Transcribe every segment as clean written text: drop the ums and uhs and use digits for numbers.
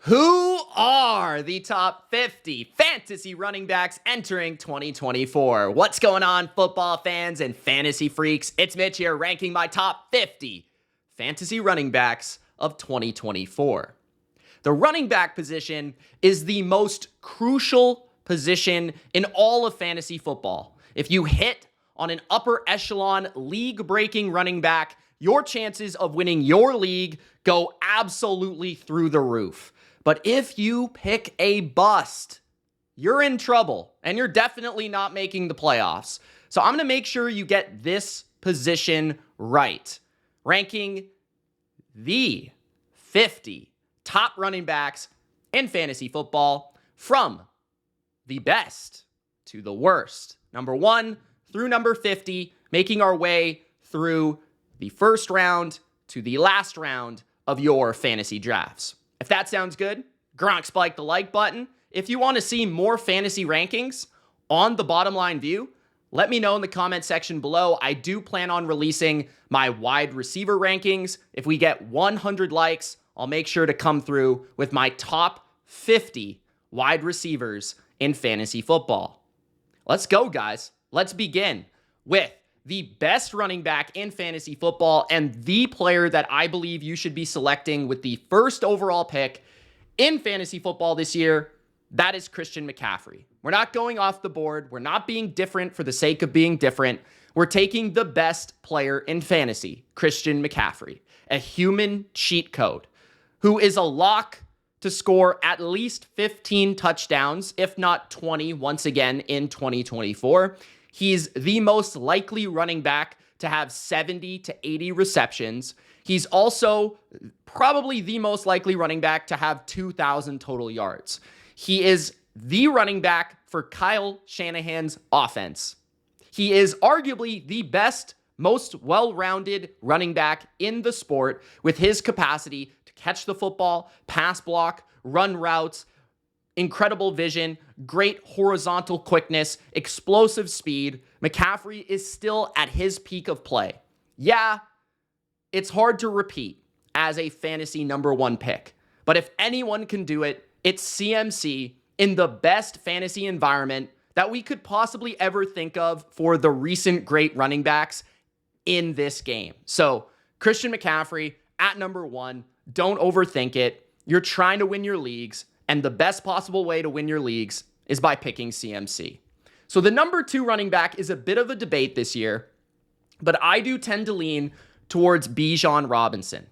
Who are the top 50 fantasy running backs entering 2024? What's going on, football fans and fantasy freaks? It's Mitch here, ranking my top 50 fantasy running backs of 2024. The running back position is the most crucial position in all of fantasy football. If you hit on an upper echelon league-breaking running back, your chances of winning your league go absolutely through the roof. But if you pick a bust, you're in trouble, and you're definitely not making the playoffs. So I'm going to make sure you get this position right, ranking the 50 top running backs in fantasy football from the best to the worst. Number 1 through number 50, making our way through the first round to the last round of your fantasy drafts. If that sounds good, Gronk spike the like button. If you want to see more fantasy rankings on the Bottom Line View, let me know in the comment section below. I do plan on releasing my wide receiver rankings. If we get 100 likes, I'll make sure to come through with my top 50 wide receivers in fantasy football. Let's go, guys. Let's begin with the best running back in fantasy football and the player that I believe you should be selecting with the first overall pick in fantasy football this year. That is Christian McCaffrey. We're not going off the board. We're not being different for the sake of being different. We're taking the best player in fantasy, Christian McCaffrey, a human cheat code who is a lock to score at least 15 touchdowns, if not 20, once again in 2024. He's the most likely running back to have 70 to 80 receptions. He's also probably the most likely running back to have 2,000 total yards. He is the running back for Kyle Shanahan's offense. He is arguably the best, most well-rounded running back in the sport with his capacity to catch the football, pass block, run routes, incredible vision, great horizontal quickness, explosive speed. McCaffrey is still at his peak of play. Yeah, it's hard to repeat as a fantasy number 1 pick. But if anyone can do it, it's CMC in the best fantasy environment that we could possibly ever think of for the recent great running backs in this game. So Christian McCaffrey at number 1, don't overthink it. You're trying to win your leagues, and the best possible way to win your leagues is by picking CMC. So the number 2 running back is a bit of a debate this year, but I do tend to lean towards Bijan Robinson.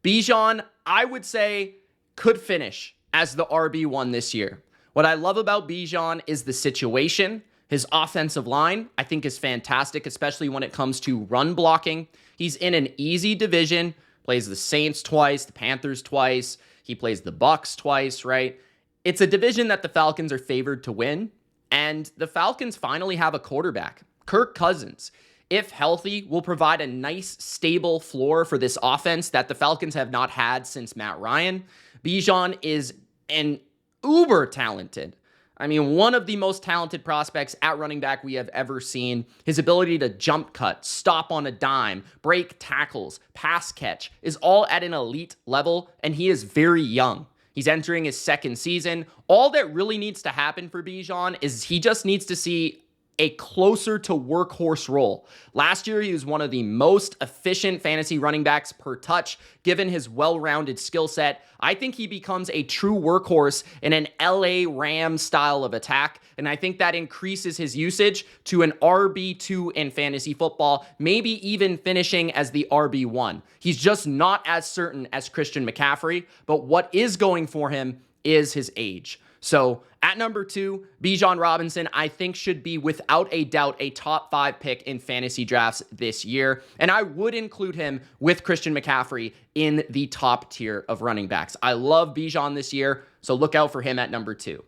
Bijan, I would say, could finish as the RB1 this year. What I love about Bijan is the situation. His offensive line, I think, is fantastic, especially when it comes to run blocking. He's in an easy division, plays the Saints twice, the Panthers twice. He plays the Bucs twice, right? It's a division that the Falcons are favored to win, and the Falcons finally have a quarterback. Kirk Cousins, if healthy, will provide a nice, stable floor for this offense that the Falcons have not had since Matt Ryan. Bijan is an uber talented, one of the most talented prospects at running back we have ever seen. His ability to jump cut, stop on a dime, break tackles, pass catch is all at an elite level, and he is very young. He's entering his second season. All that really needs to happen for Bijan is he just needs to see a closer to workhorse role. Last year, he was one of the most efficient fantasy running backs per touch, given his well-rounded skill set. I think he becomes a true workhorse in an LA Rams style of attack, and I think that increases his usage to an RB2 in fantasy football, maybe even finishing as the RB1. He's just not as certain as Christian McCaffrey, but what is going for him is his age. So at number 2, Bijan Robinson, I think, should be without a doubt a top 5 pick in fantasy drafts this year. And I would include him with Christian McCaffrey in the top tier of running backs. I love Bijan this year, so look out for him at number 2.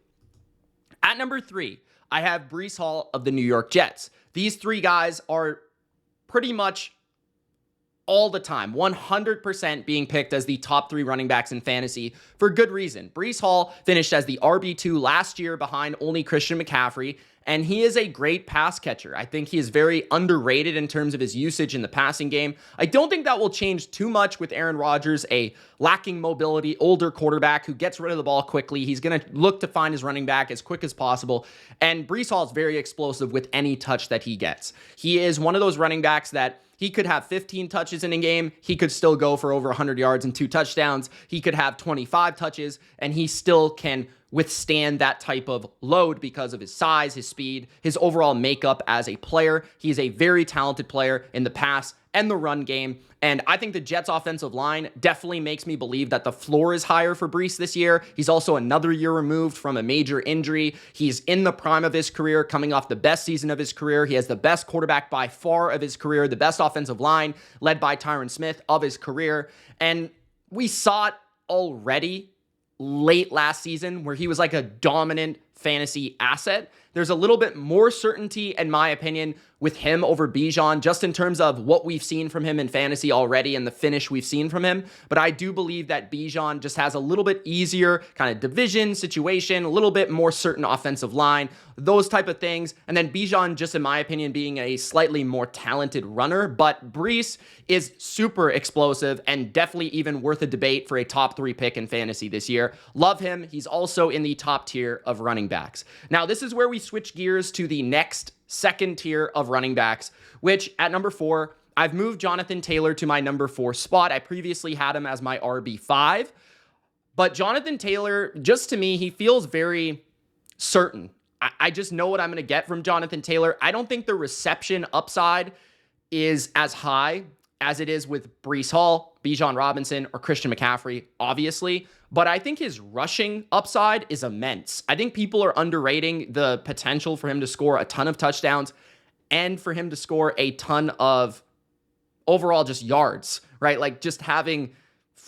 At number 3, I have Breece Hall of the New York Jets. These 3 guys are pretty much all the time, 100% being picked as the top 3 running backs in fantasy for good reason. Breece Hall finished as the RB2 last year behind only Christian McCaffrey, And he is a great pass catcher. I think he is very underrated in terms of his usage in the passing game. I don't think that will change too much with Aaron Rodgers, a lacking mobility, older quarterback who gets rid of the ball quickly. He's going to look to find his running back as quick as possible. And Breece Hall is very explosive with any touch that he gets. He is one of those running backs that he could have 15 touches in a game. He could still go for over 100 yards and 2 touchdowns. He could have 25 touches, and he still can withstand that type of load because of his size, his speed, his overall makeup as a player. He's a very talented player in the pass and the run game. And I think the Jets offensive line definitely makes me believe that the floor is higher for Breece this year. He's also another year removed from a major injury. He's in the prime of his career, coming off the best season of his career. He has the best quarterback by far of his career, the best offensive line led by Tyron Smith of his career. And we saw it already late last season where he was like a dominant fantasy asset. There's a little bit more certainty, in my opinion, with him over Bijan, just in terms of what we've seen from him in fantasy already and the finish we've seen from him. But I do believe that Bijan just has a little bit easier kind of division situation, a little bit more certain offensive line, those type of things. And then Bijan, just in my opinion, being a slightly more talented runner. But Breece is super explosive and definitely even worth a debate for a top 3 pick in fantasy this year. Love him. He's also in the top tier of running backs. Now, this is where we switch gears to the next second tier of running backs, which at number 4, I've moved Jonathan Taylor to my number 4 spot. I previously had him as my RB5, but Jonathan Taylor, just to me, he feels very certain. I just know what I'm going to get from Jonathan Taylor. I don't think the reception upside is as high as it is with Breece Hall, Bijan Robinson, or Christian McCaffrey, obviously. But I think his rushing upside is immense. I think people are underrating the potential for him to score a ton of touchdowns and for him to score a ton of overall just yards, right? Like just having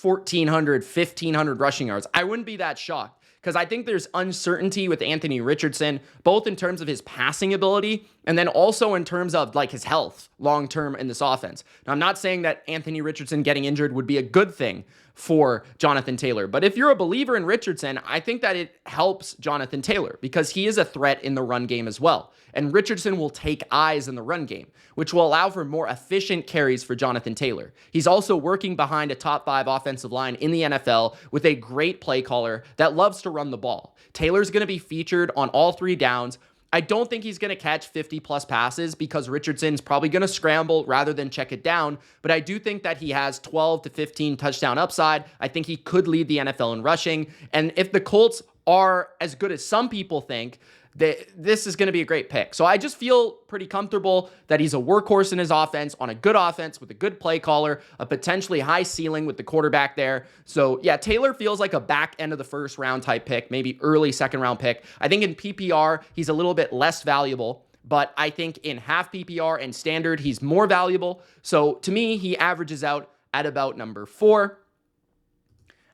1,400, 1,500 rushing yards. I wouldn't be that shocked because I think there's uncertainty with Anthony Richardson, both in terms of his passing ability and then also in terms of like his health long-term in this offense. Now, I'm not saying that Anthony Richardson getting injured would be a good thing for Jonathan Taylor. But if you're a believer in Richardson, I think that it helps Jonathan Taylor because he is a threat in the run game as well. And Richardson will take eyes in the run game, which will allow for more efficient carries for Jonathan Taylor. He's also working behind a top 5 offensive line in the NFL with a great play caller that loves to run the ball. Taylor's going to be featured on all 3 downs. I don't think he's going to catch 50 plus passes because Richardson's probably going to scramble rather than check it down. But I do think that he has 12 to 15 touchdown upside. I think he could lead the NFL in rushing. And if the Colts are as good as some people think, this is going to be a great pick. So I just feel pretty comfortable that he's a workhorse in his offense, on a good offense with a good play caller, a potentially high ceiling with the quarterback there. So yeah, Taylor feels like a back end of the first round type pick, maybe early second round pick. I think in PPR, he's a little bit less valuable, but I think in half PPR and standard, he's more valuable. So to me, he averages out at about number 4.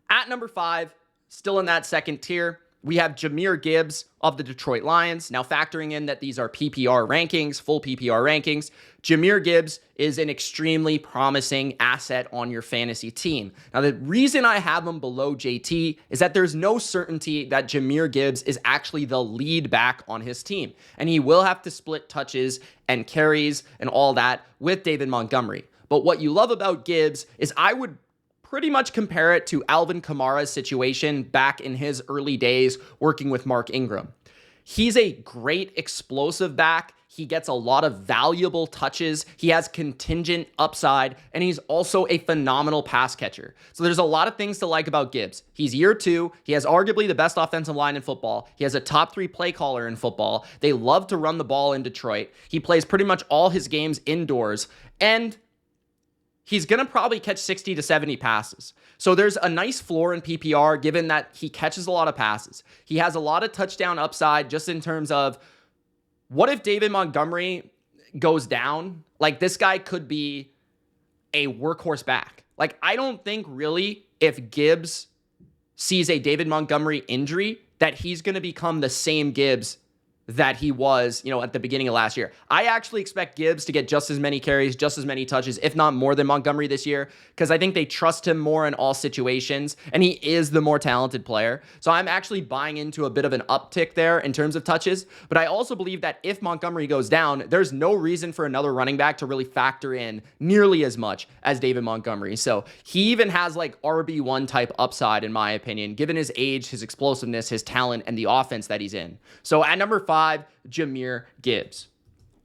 At number 5, still in that second tier, we have Jahmyr Gibbs of the Detroit Lions. Now, factoring in that these are PPR rankings, full PPR rankings, Jahmyr Gibbs is an extremely promising asset on your fantasy team. Now, the reason I have him below JT is that there's no certainty that Jahmyr Gibbs is actually the lead back on his team. And he will have to split touches and carries and all that with David Montgomery. But what you love about Gibbs is I would pretty much compare it to Alvin Kamara's situation back in his early days working with Mark Ingram. He's a great explosive back. He gets a lot of valuable touches. He has contingent upside, and he's also a phenomenal pass catcher. So there's a lot of things to like about Gibbs. He's year 2. He has arguably the best offensive line in football. He has a top 3 play caller in football. They love to run the ball in Detroit. He plays pretty much all his games indoors, and he's going to probably catch 60 to 70 passes. So there's a nice floor in PPR given that he catches a lot of passes. He has a lot of touchdown upside just in terms of what if David Montgomery goes down? Like this guy could be a workhorse back. Like I don't think really if Gibbs sees a David Montgomery injury that he's going to become the same Gibbs that he was, at the beginning of last year. I actually expect Gibbs to get just as many carries, just as many touches, if not more than Montgomery this year, because I think they trust him more in all situations, and he is the more talented player. So I'm actually buying into a bit of an uptick there in terms of touches, but I also believe that if Montgomery goes down, there's no reason for another running back to really factor in nearly as much as David Montgomery. So he even has like RB1 type upside, in my opinion, given his age, his explosiveness, his talent, and the offense that he's in. So at number 5, Jahmyr Gibbs.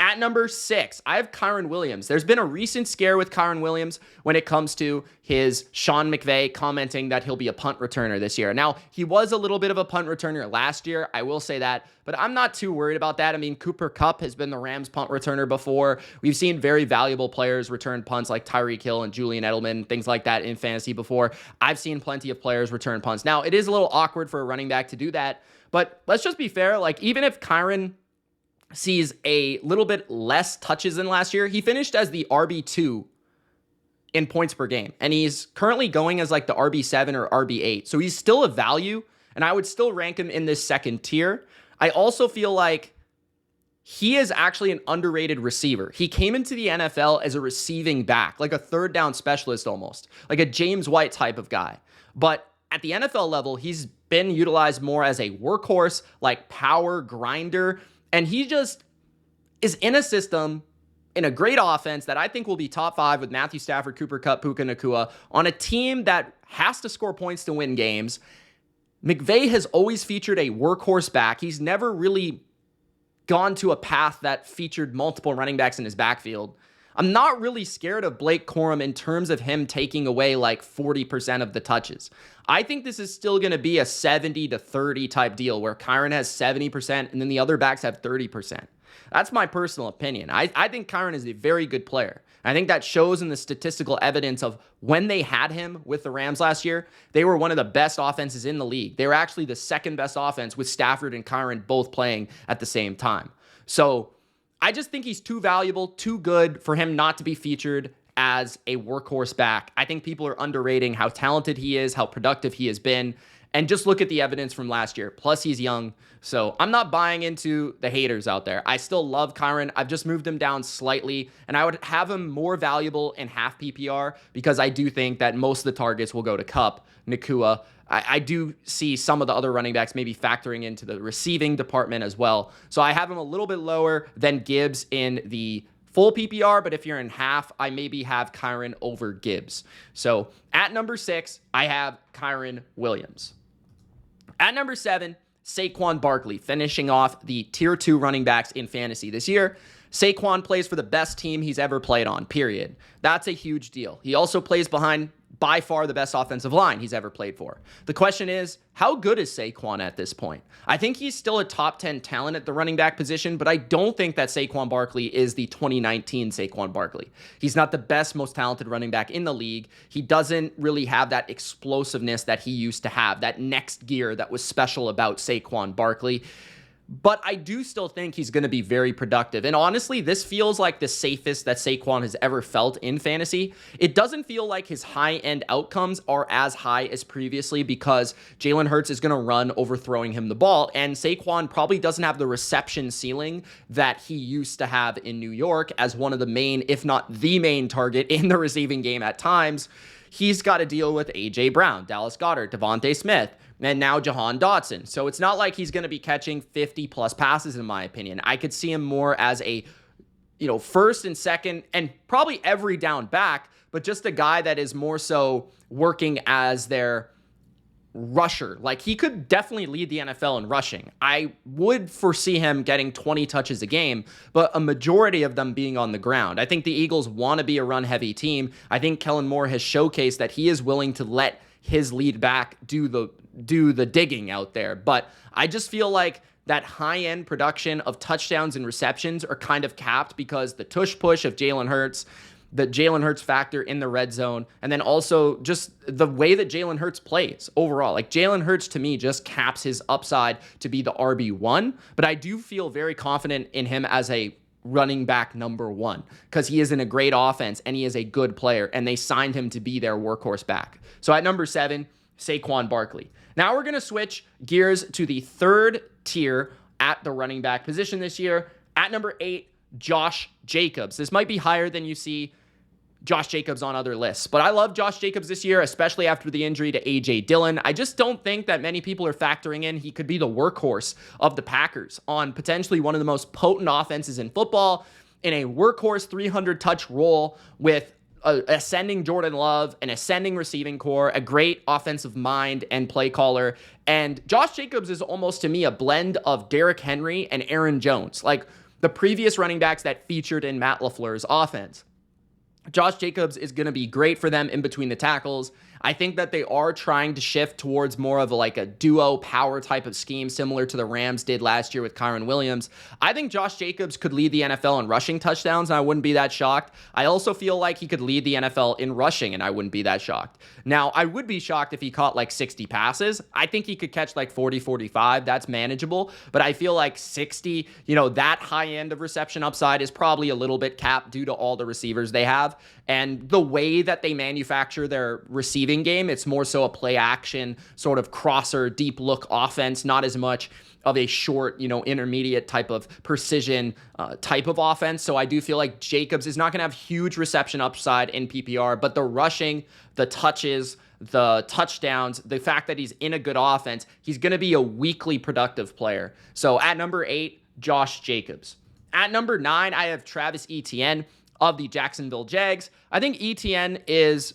At number 6, I have Kyren Williams. There's been a recent scare with Kyren Williams when it comes to his Sean McVay commenting that he'll be a punt returner this year. Now, he was a little bit of a punt returner last year, I will say that, but I'm not too worried about that. I mean, Cooper Kupp has been the Rams punt returner before. We've seen very valuable players return punts like Tyreek Hill and Julian Edelman, things like that in fantasy before. I've seen plenty of players return punts. Now, it is a little awkward for a running back to do that, but let's just be fair. Like, even if Kyren sees a little bit less touches than last year, he finished as the RB2 in points per game, and he's currently going as like the RB7 or RB8. So he's still a value, and I would still rank him in this second tier. I also feel like he is actually an underrated receiver. He came into the NFL as a receiving back, like a third down specialist almost, like a James White type of guy. But at the NFL level, he's been utilized more as a workhorse, like power grinder. And he just is in a system, in a great offense that I think will be top 5 with Matthew Stafford, Cooper Kupp, Puka Nacua, on a team that has to score points to win games. McVay has always featured a workhorse back. He's never really gone to a path that featured multiple running backs in his backfield. I'm not really scared of Blake Corum in terms of him taking away like 40% of the touches. I think this is still going to be a 70 to 30 type deal where Kyren has 70% and then the other backs have 30%. That's my personal opinion. I think Kyren is a very good player. I think that shows in the statistical evidence of when they had him with the Rams last year, they were one of the best offenses in the league. They were actually the second best offense with Stafford and Kyren both playing at the same time. So I just think he's too valuable, too good for him not to be featured as a workhorse back. I think people are underrating how talented he is, how productive he has been, and just look at the evidence from last year. Plus, he's young, so I'm not buying into the haters out there. I still love Kyren. I've just moved him down slightly, and I would have him more valuable in half PPR because I do think that most of the targets will go to Kupp, Nacua. I do see some of the other running backs maybe factoring into the receiving department as well. So I have him a little bit lower than Gibbs in the full PPR, but if you're in half, I maybe have Kyren over Gibbs. So at number 6, I have Kyren Williams. At number 7, Saquon Barkley, finishing off the tier 2 running backs in fantasy this year. Saquon plays for the best team he's ever played on, period. That's a huge deal. He also plays behind by far the best offensive line he's ever played for. The question is, how good is Saquon at this point? I think he's still a top 10 talent at the running back position, but I don't think that Saquon Barkley is the 2019 Saquon Barkley. He's not the best, most talented running back in the league. He doesn't really have that explosiveness that he used to have, that next gear that was special about Saquon Barkley. But I do still think he's going to be very productive. And honestly, this feels like the safest that Saquon has ever felt in fantasy. It doesn't feel like his high-end outcomes are as high as previously because Jalen Hurts is going to run overthrowing him the ball. And Saquon probably doesn't have the reception ceiling that he used to have in New York as one of the main, if not the main target in the receiving game at times. He's got to deal with A.J. Brown, Dallas Goedert, Devontae Smith, and now Jahan Dotson. So it's not like he's going to be catching 50-plus passes, in my opinion. I could see him more as a, first and second, and probably every down back, but just a guy that is more so working as their rusher. Like, he could definitely lead the NFL in rushing. I would foresee him getting 20 touches a game, but a majority of them being on the ground. I think the Eagles want to be a run-heavy team. I think Kellen Moore has showcased that he is willing to let his lead back do the digging out there. But I just feel like that high-end production of touchdowns and receptions are kind of capped because the tush-push of Jalen Hurts, the Jalen Hurts factor in the red zone, and then also just the way that Jalen Hurts plays overall. Like, Jalen Hurts, to me, just caps his upside to be the RB1, but I do feel very confident in him as a running back number 1 because he is in a great offense and he is a good player, and they signed him to be their workhorse back. So at number 7, Saquon Barkley. Now we're going to switch gears to the third tier at the running back position this year. At number 8, Josh Jacobs. This might be higher than you see Josh Jacobs on other lists, but I love Josh Jacobs this year, especially after the injury to A.J. Dillon. I just don't think that many people are factoring in he could be the workhorse of the Packers on potentially one of the most potent offenses in football in a workhorse 300 touch role with ascending Jordan Love, an ascending receiving core, a great offensive mind and play caller. And Josh Jacobs is almost, to me, a blend of Derrick Henry and Aaron Jones, like the previous running backs that featured in Matt LaFleur's offense. Josh Jacobs is going to be great for them in between the tackles. I think that they are trying to shift towards more of a duo power type of scheme, similar to the Rams did last year with Kyren Williams. I think Josh Jacobs could lead the NFL in rushing touchdowns, and I wouldn't be that shocked. I also feel like he could lead the NFL in rushing, and I wouldn't be that shocked. Now, I would be shocked if he caught 60 passes. I think he could catch 40, 45. That's manageable, but I feel like 60, that high end of reception upside is probably a little bit capped due to all the receivers they have. And the way that they manufacture their receiving game, it's more so a play action sort of crosser, deep look offense, not as much of a short, intermediate type of precision type of offense. So I do feel like Jacobs is not going to have huge reception upside in PPR, but the rushing, the touches, the touchdowns, the fact that he's in a good offense, he's going to be a weekly productive player. So at number 8, Josh Jacobs. At number 9, I have Travis Etienne of the Jacksonville Jags. I think Etienne is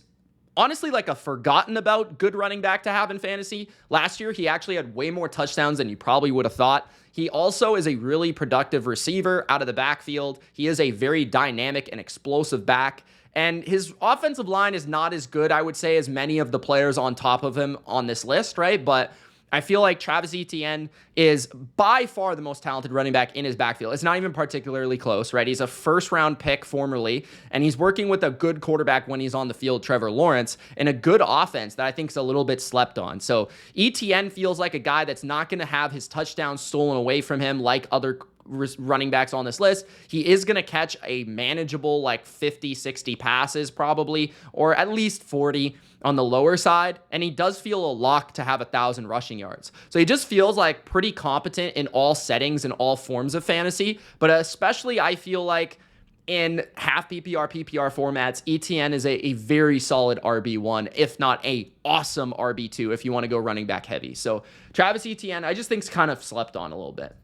honestly a forgotten about good running back to have in fantasy. Last year, he actually had way more touchdowns than you probably would have thought. He also is a really productive receiver out of the backfield. He is a very dynamic and explosive back. And his offensive line is not as good, I would say, as many of the players on top of him on this list, right? But I feel like Travis Etienne is by far the most talented running back in his backfield. It's not even particularly close, right? He's a first-round pick formerly, and he's working with a good quarterback when he's on the field, Trevor Lawrence, and a good offense that I think is a little bit slept on. So Etienne feels like a guy that's not going to have his touchdowns stolen away from him like other running backs on this list. He is going to catch a manageable 50, 60 passes probably, or at least 40 on the lower side. And he does feel a lock to have 1,000 rushing yards. So he just feels pretty competent in all settings and all forms of fantasy. But especially I feel like in half PPR, PPR formats, Etienne is a very solid RB1, if not a awesome RB2 if you want to go running back heavy. So Travis Etienne, I just think is kind of slept on a little bit.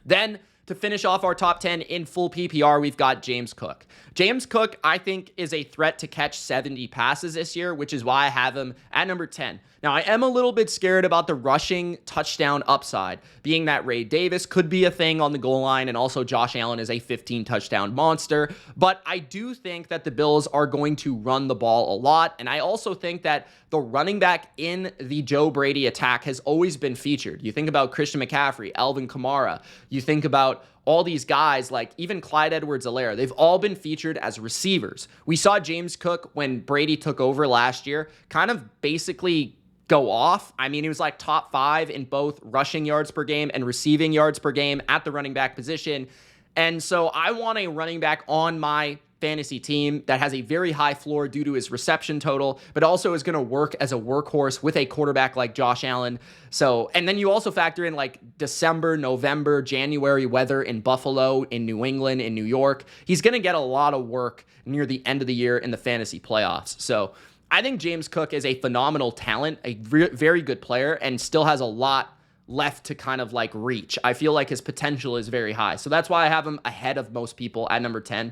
Then, to finish off our top 10 in full PPR, we've got James Cook. James Cook, I think, is a threat to catch 70 passes this year, which is why I have him at number 10. Now, I am a little bit scared about the rushing touchdown upside, being that Ray Davis could be a thing on the goal line, and also Josh Allen is a 15-touchdown monster. But I do think that the Bills are going to run the ball a lot, and I also think that the running back in the Joe Brady attack has always been featured. You think about Christian McCaffrey, Alvin Kamara, you think about all these guys, like even Clyde Edwards-Helaire, they've all been featured as receivers. We saw James Cook, when Brady took over last year, kind of basically go off. I mean, he was top 5 in both rushing yards per game and receiving yards per game at the running back position. And so I want a running back on my fantasy team that has a very high floor due to his reception total, but also is going to work as a workhorse with a quarterback like Josh Allen. So, and then you also factor in December, November, January weather in Buffalo, in New England, in New York. He's going to get a lot of work near the end of the year in the fantasy playoffs. So I think James Cook is a phenomenal talent, a very good player, and still has a lot left to kind of reach. I feel like his potential is very high. So that's why I have him ahead of most people at number 10.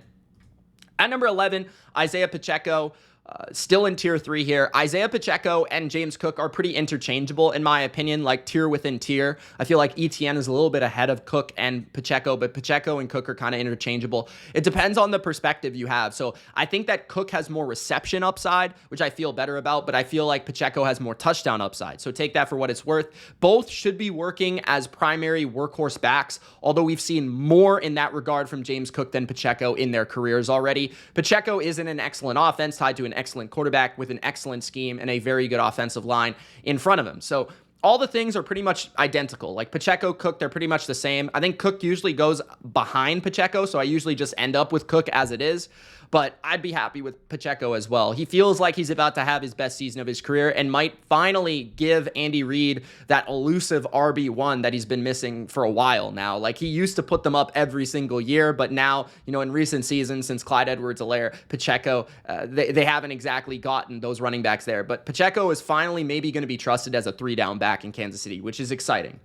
At number 11, Isaiah Pacheco, still in tier 3 here. Isaiah Pacheco and James Cook are pretty interchangeable, in my opinion, tier within tier. I feel like Etienne is a little bit ahead of Cook and Pacheco, but Pacheco and Cook are kind of interchangeable. It depends on the perspective you have. So I think that Cook has more reception upside, which I feel better about, but I feel like Pacheco has more touchdown upside. So take that for what it's worth. Both should be working as primary workhorse backs, although we've seen more in that regard from James Cook than Pacheco in their careers already. Pacheco is in an excellent offense tied to an excellent quarterback with an excellent scheme and a very good offensive line in front of him. So all the things are pretty much identical. Pacheco, Cook, they're pretty much the same. I think Cook usually goes behind Pacheco, so I usually just end up with Cook as it is. but I'd be happy with Pacheco as well. He feels like he's about to have his best season of his career and might finally give Andy Reid that elusive RB1 that he's been missing for a while now. Like, he used to put them up every single year, but now, in recent seasons since Clyde Edwards-Helaire, Pacheco, they haven't exactly gotten those running backs there. But Pacheco is finally maybe going to be trusted as a 3-down back in Kansas City, which is exciting.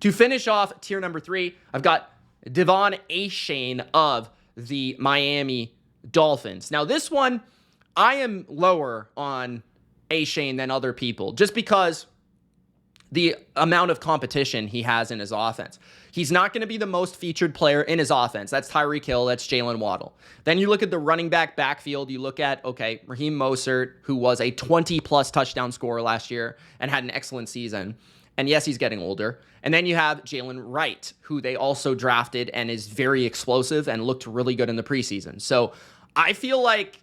To finish off tier number 3, I've got Devon Achane of the Miami Dolphins. Now, this one, I am lower on Achane than other people, just because the amount of competition he has in his offense. He's not going to be the most featured player in his offense. That's Tyreek Hill. That's Jalen Waddle. Then you look at the running back backfield. You look at, Raheem Mostert, who was a 20-plus touchdown scorer last year and had an excellent season. And yes, he's getting older. And then you have Jalen Wright, who they also drafted and is very explosive and looked really good in the preseason. So I feel like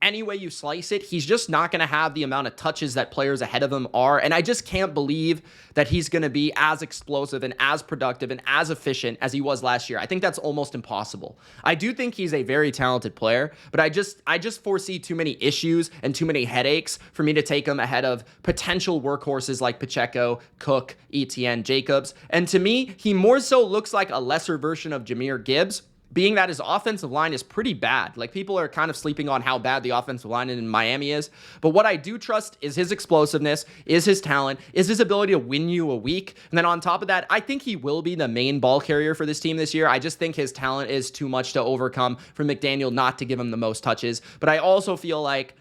any way you slice it, he's just not going to have the amount of touches that players ahead of him are. And I just can't believe that he's going to be as explosive and as productive and as efficient as he was last year. I think that's almost impossible. I do think he's a very talented player, but I just foresee too many issues and too many headaches for me to take him ahead of potential workhorses like Pacheco, Cook, Etienne, Jacobs. And to me, he more so looks like a lesser version of Jahmyr Gibbs, being that his offensive line is pretty bad. Like, people are kind of sleeping on how bad the offensive line in Miami is. But what I do trust is his explosiveness, is his talent, is his ability to win you a week. And then on top of that, I think he will be the main ball carrier for this team this year. I just think his talent is too much to overcome for McDaniel not to give him the most touches. But I also feel like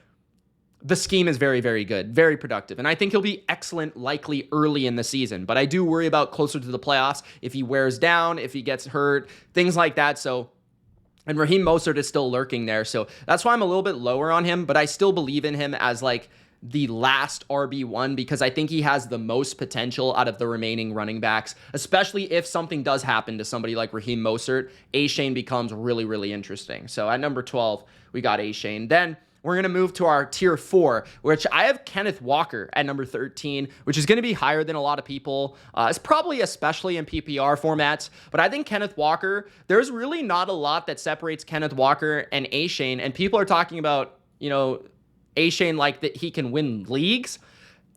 the scheme is very, very good, very productive. And I think he'll be excellent likely early in the season. But I do worry about closer to the playoffs if he wears down, if he gets hurt, things like that. And Raheem Mostert is still lurking there. So that's why I'm a little bit lower on him. But I still believe in him as like the last RB1 because I think he has the most potential out of the remaining running backs, especially if something does happen to somebody like Raheem Mostert. Achane becomes really, really interesting. So at number 12, we got Achane. Then we're going to move to our tier 4, which I have Kenneth Walker at number 13, which is going to be higher than a lot of people. It's probably especially in PPR formats, but I think Kenneth Walker, there's really not a lot that separates Kenneth Walker and Achane, and people are talking about, Achane like that he can win leagues,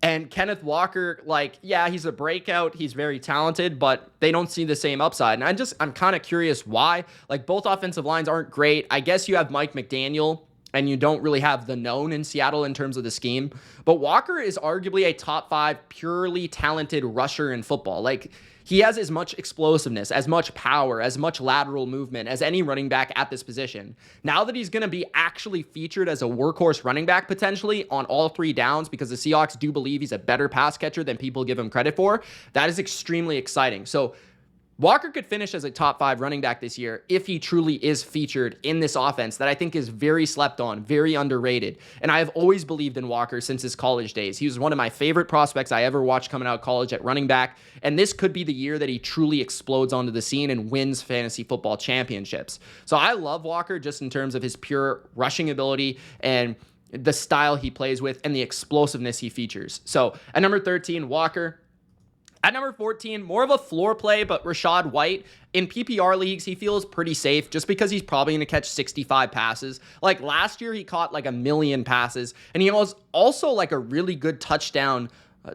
and Kenneth Walker, like, yeah, he's a breakout, he's very talented, but they don't see the same upside, and I'm kind of curious why. Like, both offensive lines aren't great. I guess you have Mike McDaniel, and you don't really have the known in Seattle in terms of the scheme. But Walker is arguably a top 5 purely talented rusher in football. Like, he has as much explosiveness, as much power, as much lateral movement as any running back at this position. Now that he's going to be actually featured as a workhorse running back potentially on all 3 downs, because the Seahawks do believe he's a better pass catcher than people give him credit for, that is extremely exciting. So Walker could finish as a top 5 running back this year if he truly is featured in this offense that I think is very slept on, very underrated. And I have always believed in Walker since his college days. He was one of my favorite prospects I ever watched coming out of college at running back. And this could be the year that he truly explodes onto the scene and wins fantasy football championships. So I love Walker just in terms of his pure rushing ability and the style he plays with and the explosiveness he features. So at number 13, Walker. At number 14, more of a floor play, but Rachaad White. In PPR leagues, he feels pretty safe just because he's probably going to catch 65 passes. Like last year, he caught like 1 million passes, and he was also like a really good touchdown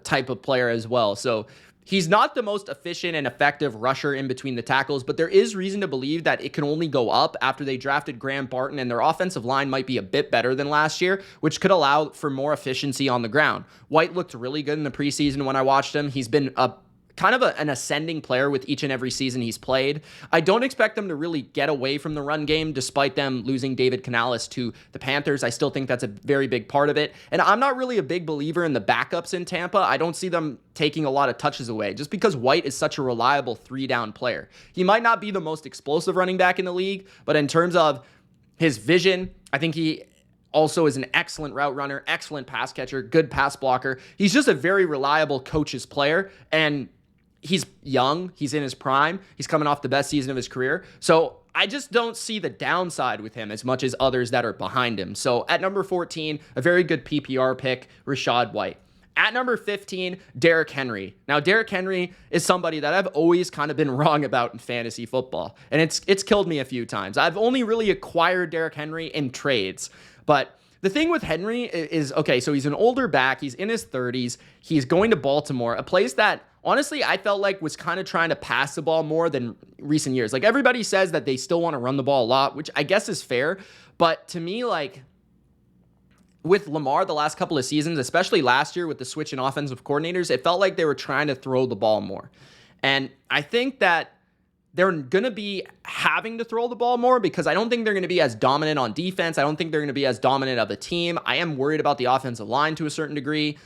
type of player as well. So he's not the most efficient and effective rusher in between the tackles, but there is reason to believe that it can only go up after they drafted Graham Barton, and their offensive line might be a bit better than last year, which could allow for more efficiency on the ground. White looked really good in the preseason when I watched him. He's been an ascending player with each and every season he's played. I don't expect them to really get away from the run game despite them losing David Canales to the Panthers. I still think that's a very big part of it. And I'm not really a big believer in the backups in Tampa. I don't see them taking a lot of touches away just because White is such a reliable 3-down player. He might not be the most explosive running back in the league, but in terms of his vision, I think he also is an excellent route runner, excellent pass catcher, good pass blocker. He's just a very reliable coach's player, and he's young. He's in his prime. He's coming off the best season of his career. So I just don't see the downside with him as much as others that are behind him. So at number 14, a very good PPR pick, Rachaad White. At number 15, Derrick Henry. Now, Derrick Henry is somebody that I've always kind of been wrong about in fantasy football, and it's killed me a few times. I've only really acquired Derrick Henry in trades, but the thing with Henry is, okay, so he's an older back. He's in his 30s. He's going to Baltimore, a place that, honestly, I felt like was kind of trying to pass the ball more than recent years. Like, everybody says that they still want to run the ball a lot, which I guess is fair, but to me, like, with Lamar the last couple of seasons, especially last year with the switch in offensive coordinators, it felt like they were trying to throw the ball more. And I think that they're going to be having to throw the ball more because I don't think they're going to be as dominant on defense. I don't think they're going to be as dominant of a team. I am worried about the offensive line to a certain degree.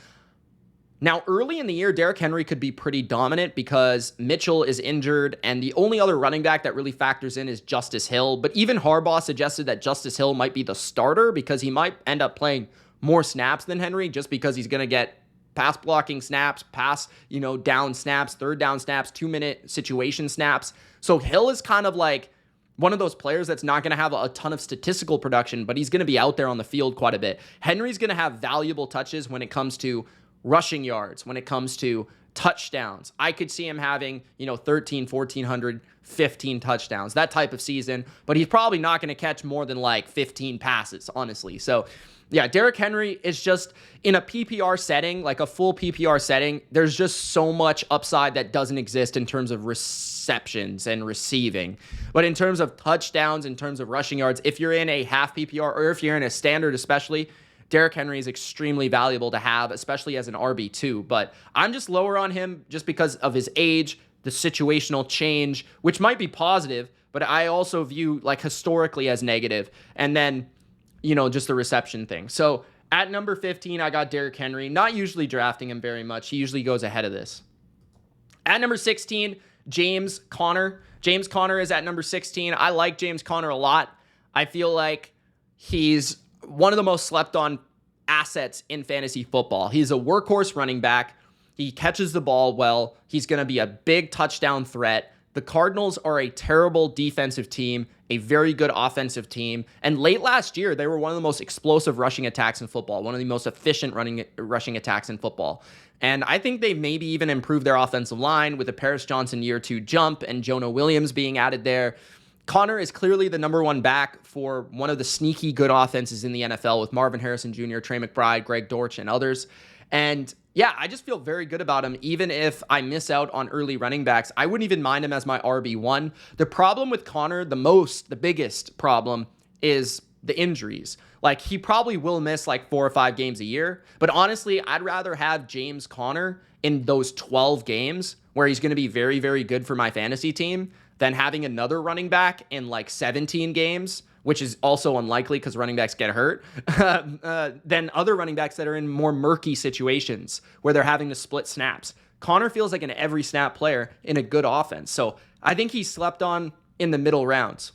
Now, early in the year, Derrick Henry could be pretty dominant because Mitchell is injured, and the only other running back that really factors in is Justice Hill. But even Harbaugh suggested that Justice Hill might be the starter because he might end up playing more snaps than Henry just because he's going to get pass blocking snaps, down snaps, third down snaps, 2-minute situation snaps. So Hill is kind of like one of those players that's not going to have a ton of statistical production, but he's going to be out there on the field quite a bit. Henry's going to have valuable touches when it comes to rushing yards, when it comes to touchdowns. I could see him having, 13, 1,400, 15 touchdowns, that type of season, but he's probably not going to catch more than like 15 passes, honestly. So yeah, Derrick Henry is just in a PPR setting, like a full PPR setting, there's just so much upside that doesn't exist in terms of receptions and receiving. But in terms of touchdowns, in terms of rushing yards, if you're in a half PPR or if you're in a standard especially, Derrick Henry is extremely valuable to have, especially as an RB2. But I'm just lower on him just because of his age, the situational change, which might be positive, but I also view like historically as negative. And then, just the reception thing. So at number 15, I got Derrick Henry, not usually drafting him very much. He usually goes ahead of this. At number 16, James Conner. James Conner is at number 16. I like James Conner a lot. I feel like he's one of the most slept on assets in fantasy football. He's a workhorse running back. He catches the ball well. He's going to be a big touchdown threat. The Cardinals are a terrible defensive team, a very good offensive team. And late last year, they were one of the most explosive rushing attacks in football, one of the most efficient rushing attacks in football. And I think they've maybe even improved their offensive line with a Paris Johnson year 2 jump and Jonah Williams being added there. Conner is clearly the number one back for one of the sneaky good offenses in the NFL with Marvin Harrison Jr., Trey McBride, Greg Dortch, and others. And yeah, I just feel very good about him. Even if I miss out on early running backs, I wouldn't even mind him as my RB1. The problem with Conner, the biggest problem is the injuries. Like, he probably will miss like 4 or 5 games a year. But honestly, I'd rather have James Conner in those 12 games where he's going to be very, very good for my fantasy team than having another running back in like 17 games, which is also unlikely because running backs get hurt, than other running backs that are in more murky situations where they're having to split snaps. Conner feels like an every snap player in a good offense. So I think he's slept on in the middle rounds.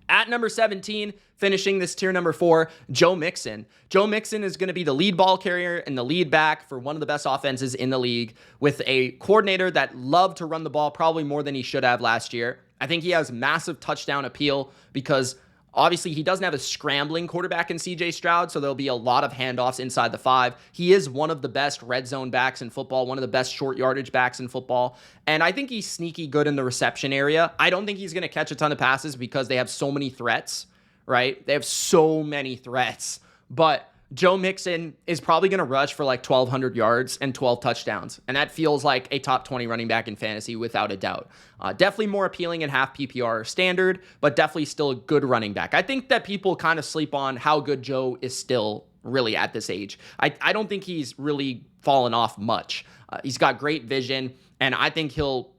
At number 17, finishing this tier number 4, Joe Mixon. Joe Mixon is going to be the lead ball carrier and the lead back for one of the best offenses in the league with a coordinator that loved to run the ball probably more than he should have last year. I think he has massive touchdown appeal because obviously he doesn't have a scrambling quarterback in CJ Stroud, so there'll be a lot of handoffs inside the 5. He is one of the best red zone backs in football, one of the best short yardage backs in football, and I think he's sneaky good in the reception area. I don't think he's going to catch a ton of passes because they have so many threats, right? They have so many threats, but Joe Mixon is probably going to rush for like 1,200 yards and 12 touchdowns. And that feels like a top 20 running back in fantasy without a doubt. Definitely more appealing in half PPR standard, but definitely still a good running back. I think that people kind of sleep on how good Joe is still really at this age. I don't think he's really fallen off much. He's got great vision, and I think he'll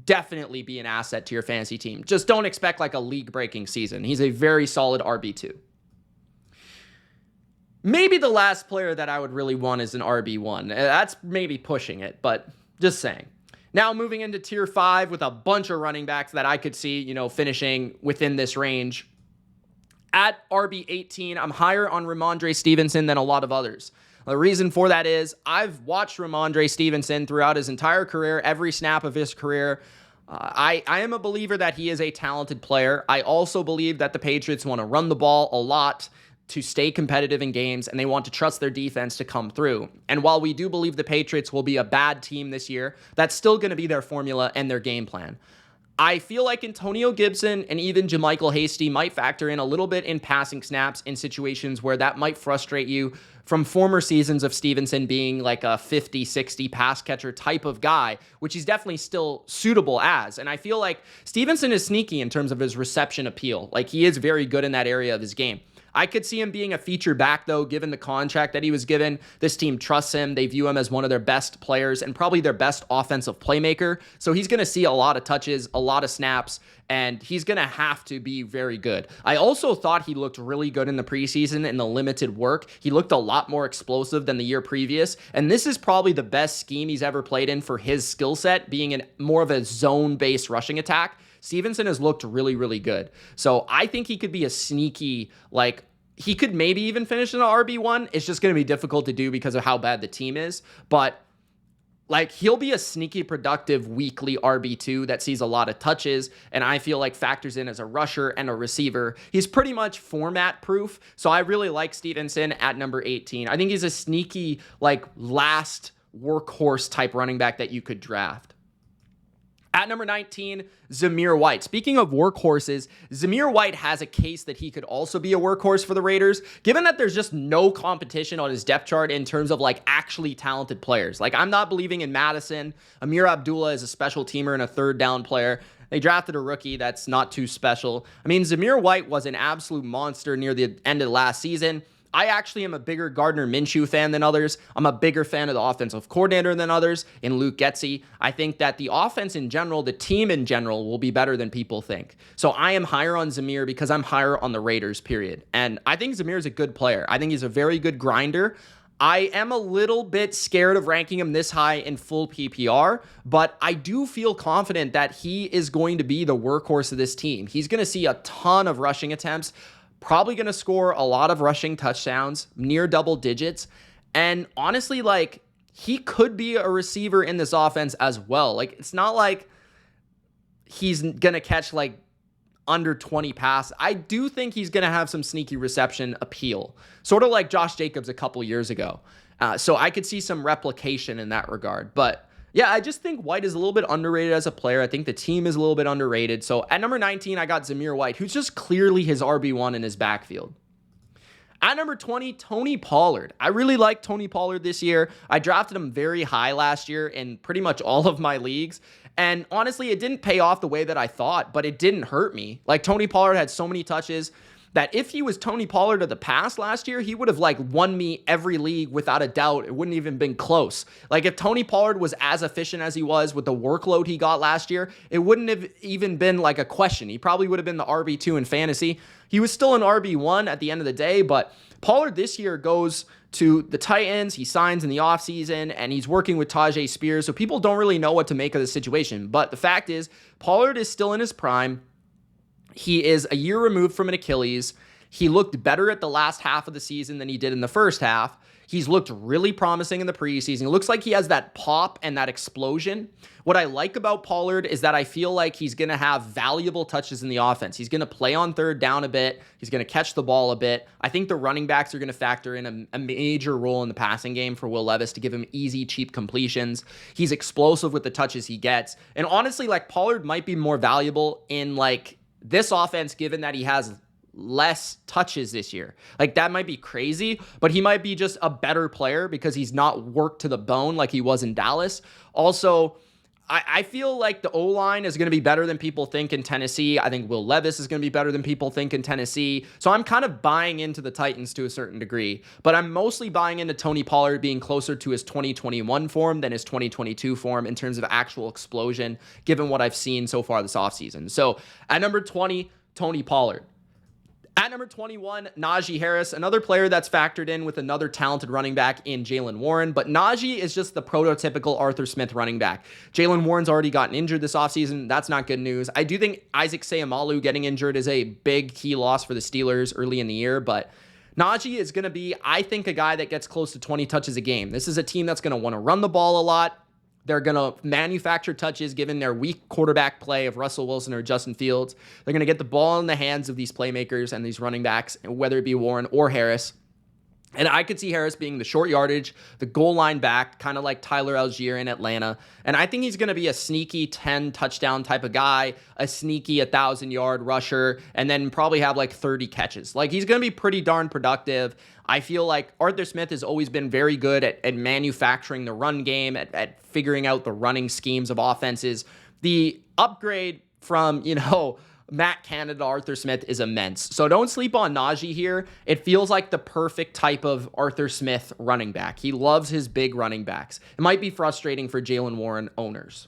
definitely be an asset to your fantasy team. Just don't expect like a league-breaking season. He's a very solid RB2. Maybe the last player that I would really want is an RB1. That's maybe pushing it, but just saying. Now moving into tier 5 with a bunch of running backs that I could see, finishing within this range. At RB18, I'm higher on Ramondre Stevenson than a lot of others. The reason for that is I've watched Ramondre Stevenson throughout his entire career, every snap of his career. I am a believer that he is a talented player. I also believe that the Patriots want to run the ball a lot. to stay competitive in games, and they want to trust their defense to come through. And while we do believe the Patriots will be a bad team this year, that's still going to be their formula and their game plan. I feel like Antonio Gibson and even JaMychal Hasty might factor in a little bit in passing snaps in situations where that might frustrate you from former seasons of Stevenson being like a 50, 60 pass catcher type of guy, which he's definitely still suitable as. And I feel like Stevenson is sneaky in terms of his reception appeal. Like, he is very good in that area of his game. I could see him being a feature back, though, given the contract that he was given. This team trusts him. They view him as one of their best players and probably their best offensive playmaker. So he's going to see a lot of touches, a lot of snaps, and he's going to have to be very good. I also thought he looked really good in the preseason in the limited work. He looked a lot more explosive than the year previous, and this is probably the best scheme he's ever played in for his skill set, being in more of a zone-based rushing attack. Stevenson has looked really, really good. So I think he could be a sneaky, like, he could maybe even finish in an RB1. It's just going to be difficult to do because of how bad the team is. But, like, he'll be a sneaky, productive, weekly RB2 that sees a lot of touches, and I feel like factors in as a rusher and a receiver. He's pretty much format proof. So I really like Stevenson at number 18. I think he's a sneaky, like, last workhorse type running back that you could draft. At number 19, Zamir White. Speaking of workhorses, Zamir White has a case that he could also be a workhorse for the Raiders, given that there's just no competition on his depth chart in terms of, like, actually talented players. Like, I'm not believing in Madison. Amir Abdullah is a special teamer and a third down player. They drafted a rookie that's not too special. I mean, Zamir White was an absolute monster near the end of last season. I actually am a bigger Gardner Minshew fan than others. I'm a bigger fan of the offensive coordinator than others in Luke Getsy. I think that the offense in general, the team in general, will be better than people think. So I am higher on Zamir because I'm higher on the Raiders, period. And I think Zamir is a good player. I think he's a very good grinder. I am a little bit scared of ranking him this high in full PPR, but I do feel confident that he is going to be the workhorse of this team. He's going to see a ton of rushing attempts, probably going to score a lot of rushing touchdowns, near double digits. And honestly, like, he could be a receiver in this offense as well. Like, it's not like he's going to catch, like, under 20 passes. I do think he's going to have some sneaky reception appeal, sort of like Josh Jacobs a couple years ago. So I could see some replication in that regard. But yeah, I just think White is a little bit underrated as a player. I think the team is a little bit underrated. So at number 19, I got Zamir White, who's just clearly his RB1 in his backfield. At number 20, Tony Pollard. I really like Tony Pollard this year. I drafted him very high last year in pretty much all of my leagues. And honestly, it didn't pay off the way that I thought, but it didn't hurt me. Like, Tony Pollard had so many touches that if he was Tony Pollard of the past last year, he would have, like, won me every league without a doubt. It wouldn't even been close. Like, if Tony Pollard was as efficient as he was with the workload he got last year, it wouldn't have even been like a question. He probably would have been the RB2 in fantasy. He was still an RB1 at the end of the day, but Pollard this year goes to the Titans. He signs in the offseason, and he's working with Tajay Spears, so people don't really know what to make of the situation. But the fact is, Pollard is still in his prime. He is a year removed from an Achilles. He looked better at the last half of the season than he did in the first half. He's looked really promising in the preseason. It looks like he has that pop and that explosion. What I like about Pollard is that I feel like he's going to have valuable touches in the offense. He's going to play on third down a bit. He's going to catch the ball a bit. I think the running backs are going to factor in a major role in the passing game for Will Levis to give him easy, cheap completions. He's explosive with the touches he gets. And honestly, like, Pollard might be more valuable in, like, this offense, given that he has less touches this year. Like, that might be crazy, but he might be just a better player because he's not worked to the bone like he was in Dallas. Also, I feel like the O-line is going to be better than people think in Tennessee. I think Will Levis is going to be better than people think in Tennessee. So I'm kind of buying into the Titans to a certain degree, but I'm mostly buying into Tony Pollard being closer to his 2021 form than his 2022 form in terms of actual explosion, given what I've seen so far this offseason. So at number 20, Tony Pollard. At number 21, Najee Harris, another player that's factored in with another talented running back in Jaylen Warren, but Najee is just the prototypical Arthur Smith running back. Jaylen Warren's already gotten injured this offseason. That's not good news. I do think Isaac Seumalo getting injured is a big key loss for the Steelers early in the year, but Najee is going to be, I think, a guy that gets close to 20 touches a game. This is a team that's going to want to run the ball a lot. They're going to manufacture touches given their weak quarterback play of Russell Wilson or Justin Fields. They're going to get the ball in the hands of these playmakers and these running backs, whether it be Warren or Harris. And I could see Harris being the short yardage, the goal line back, kind of like Tyler Algier in Atlanta. And I think he's going to be a sneaky 10 touchdown type of guy, a sneaky 1,000-yard rusher, and then probably have like 30 catches. Like, he's going to be pretty darn productive. I feel like Arthur Smith has always been very good at manufacturing the run game, at figuring out the running schemes of offenses. The upgrade from, Matt Canada, Arthur Smith is immense. So don't sleep on Najee here. It feels like the perfect type of Arthur Smith running back. He loves his big running backs. It might be frustrating for Jaylen Warren owners.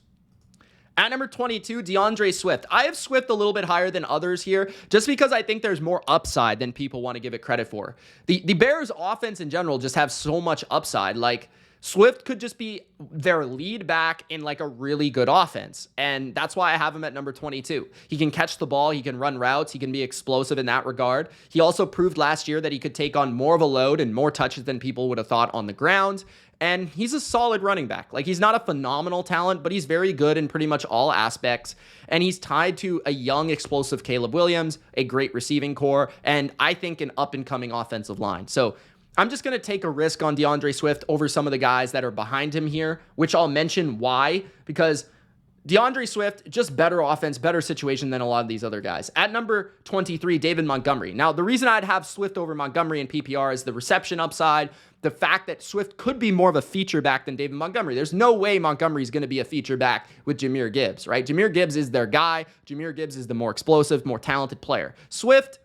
At number 22, DeAndre Swift. I have Swift a little bit higher than others here just because I think there's more upside than people want to give it credit for. The Bears offense in general just have so much upside. Like, Swift could just be their lead back in like a really good offense. And that's why I have him at number 22. He can catch the ball. He can run routes. He can be explosive in that regard. He also proved last year that he could take on more of a load and more touches than people would have thought on the ground. And he's a solid running back. Like, he's not a phenomenal talent, but he's very good in pretty much all aspects. And he's tied to a young, explosive Caleb Williams, a great receiving core, and I think an up-and-coming offensive line. So I'm just going to take a risk on DeAndre Swift over some of the guys that are behind him here, which I'll mention why, because DeAndre Swift, just better offense, better situation than a lot of these other guys. At number 23, David Montgomery. Now, the reason I'd have Swift over Montgomery in PPR is the reception upside, the fact that Swift could be more of a feature back than David Montgomery. There's no way Montgomery's going to be a feature back with Jahmyr Gibbs, right? Jahmyr Gibbs is their guy. Jahmyr Gibbs is the more explosive, more talented player. Swift,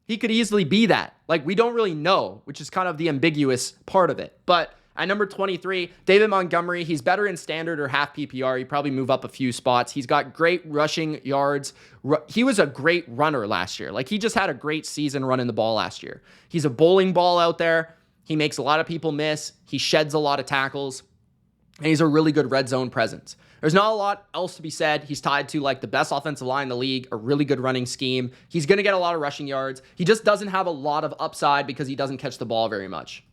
he could easily be that. Like, we don't really know, which is kind of the ambiguous part of it. But at number 23, David Montgomery, he's better in standard or half PPR. He'd probably move up a few spots. He's got great rushing yards. He was a great runner last year. Like, he just had a great season running the ball last year. He's a bowling ball out there. He makes a lot of people miss. He sheds a lot of tackles. And he's a really good red zone presence. There's not a lot else to be said. He's tied to like the best offensive line in the league, a really good running scheme. He's going to get a lot of rushing yards. He just doesn't have a lot of upside because he doesn't catch the ball very much.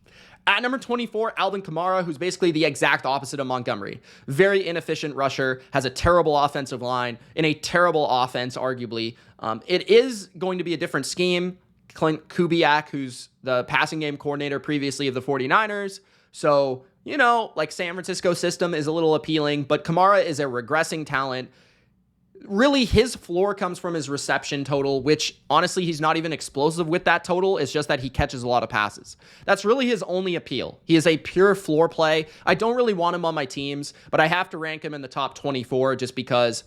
At number 24, Alvin Kamara, who's basically the exact opposite of Montgomery. Very inefficient rusher, has a terrible offensive line, in a terrible offense, arguably. It is going to be a different scheme. Clint Kubiak, who's the passing game coordinator previously of the 49ers. So, like San Francisco system is a little appealing, but Kamara is a regressing talent. Really, his floor comes from his reception total, which honestly, he's not even explosive with that total. It's just that he catches a lot of passes. That's really his only appeal. He is a pure floor play. I don't really want him on my teams, but I have to rank him in the top 24 just because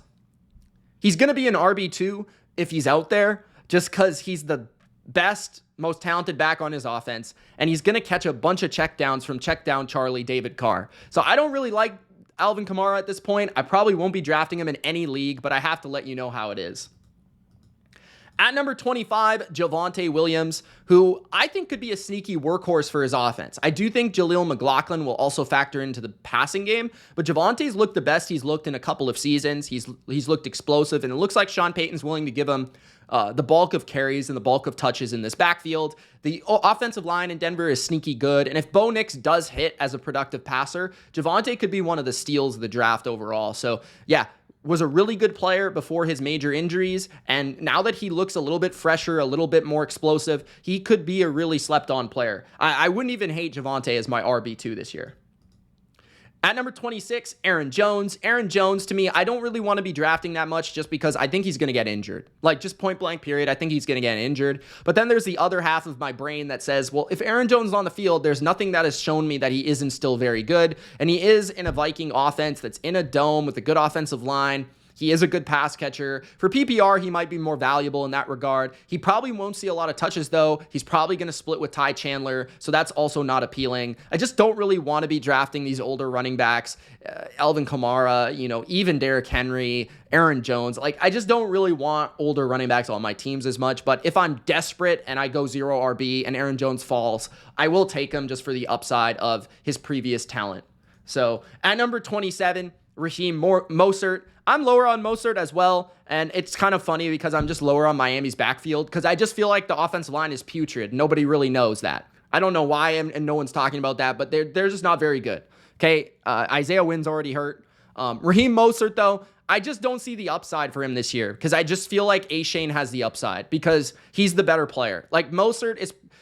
he's going to be an RB2 if he's out there, just because he's the best, most talented back on his offense, and he's going to catch a bunch of checkdowns from checkdown Charlie David Carr. So I don't really like Alvin Kamara at this point. I probably won't be drafting him in any league, but I have to let you know how it is. At number 25, Javonte Williams, who I think could be a sneaky workhorse for his offense. I do think Jaleel McLaughlin will also factor into the passing game, but Javonte's looked the best he's looked in a couple of seasons. He's looked explosive, and it looks like Sean Payton's willing to give him the bulk of carries and the bulk of touches in this backfield. The offensive line in Denver is sneaky good, and if Bo Nix does hit as a productive passer, Javonte could be one of the steals of the draft overall. So, yeah, was a really good player before his major injuries, and now that he looks a little bit fresher, a little bit more explosive, he could be a really slept-on player. I wouldn't even hate Javonte as my RB2 this year. At number 26, Aaron Jones. Aaron Jones, to me, I don't really want to be drafting that much just because I think he's going to get injured. Like, just point blank period, I think he's going to get injured. But then there's the other half of my brain that says, well, if Aaron Jones is on the field, there's nothing that has shown me that he isn't still very good. And he is in a Viking offense that's in a dome with a good offensive line. He is a good pass catcher. For PPR, he might be more valuable in that regard. He probably won't see a lot of touches, though. He's probably going to split with Ty Chandler, so that's also not appealing. I just don't really want to be drafting these older running backs, Alvin Kamara, even Derrick Henry, Aaron Jones. Like, I just don't really want older running backs on my teams as much, but if I'm desperate and I go 0 RB and Aaron Jones falls, I will take him just for the upside of his previous talent. So, at number 27, Raheem Mostert. I'm lower on Mostert as well, and it's kind of funny because I'm just lower on Miami's backfield because I just feel like the offensive line is putrid. Nobody really knows that. I don't know why, and no one's talking about that, but they're just not very good. Okay, Isaiah Wynn's already hurt. Raheem Mostert, though, I just don't see the upside for him this year because I just feel like Achane has the upside because he's the better player. Like Mostert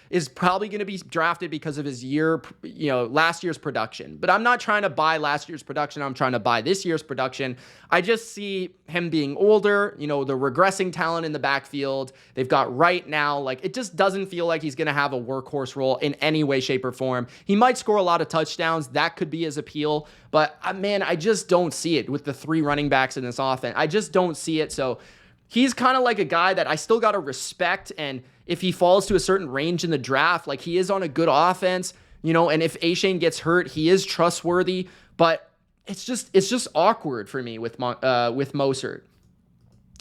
is probably going to be drafted because of his last year's production. But I'm not trying to buy last year's production. I'm trying to buy this year's production. I just see him being older, the regressing talent in the backfield. They've got right now, like it just doesn't feel like he's going to have a workhorse role in any way, shape, or form. He might score a lot of touchdowns. That could be his appeal. But man, I just don't see it with the 3 running backs in this offense. I just don't see it. So he's kind of like a guy that I still got to respect. And if he falls to a certain range in the draft, like he is on a good offense, and if Achane gets hurt, he is trustworthy, but it's just awkward for me with Mostert.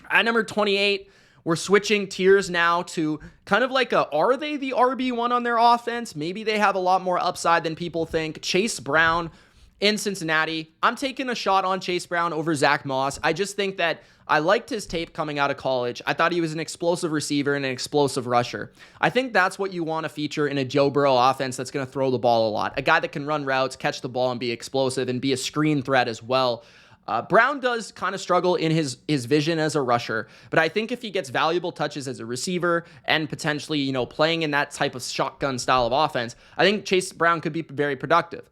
At number 28, we're switching tiers now to kind of like are they the RB1 on their offense? Maybe they have a lot more upside than people think. Chase Brown in Cincinnati. I'm taking a shot on Chase Brown over Zach Moss. I just think that I liked his tape coming out of college. I thought he was an explosive receiver and an explosive rusher. I think that's what you want to feature in a Joe Burrow offense that's going to throw the ball a lot. A guy that can run routes, catch the ball, and be explosive and be a screen threat as well. Brown does kind of struggle in his vision as a rusher, but I think if he gets valuable touches as a receiver and potentially, playing in that type of shotgun style of offense, I think Chase Brown could be very productive.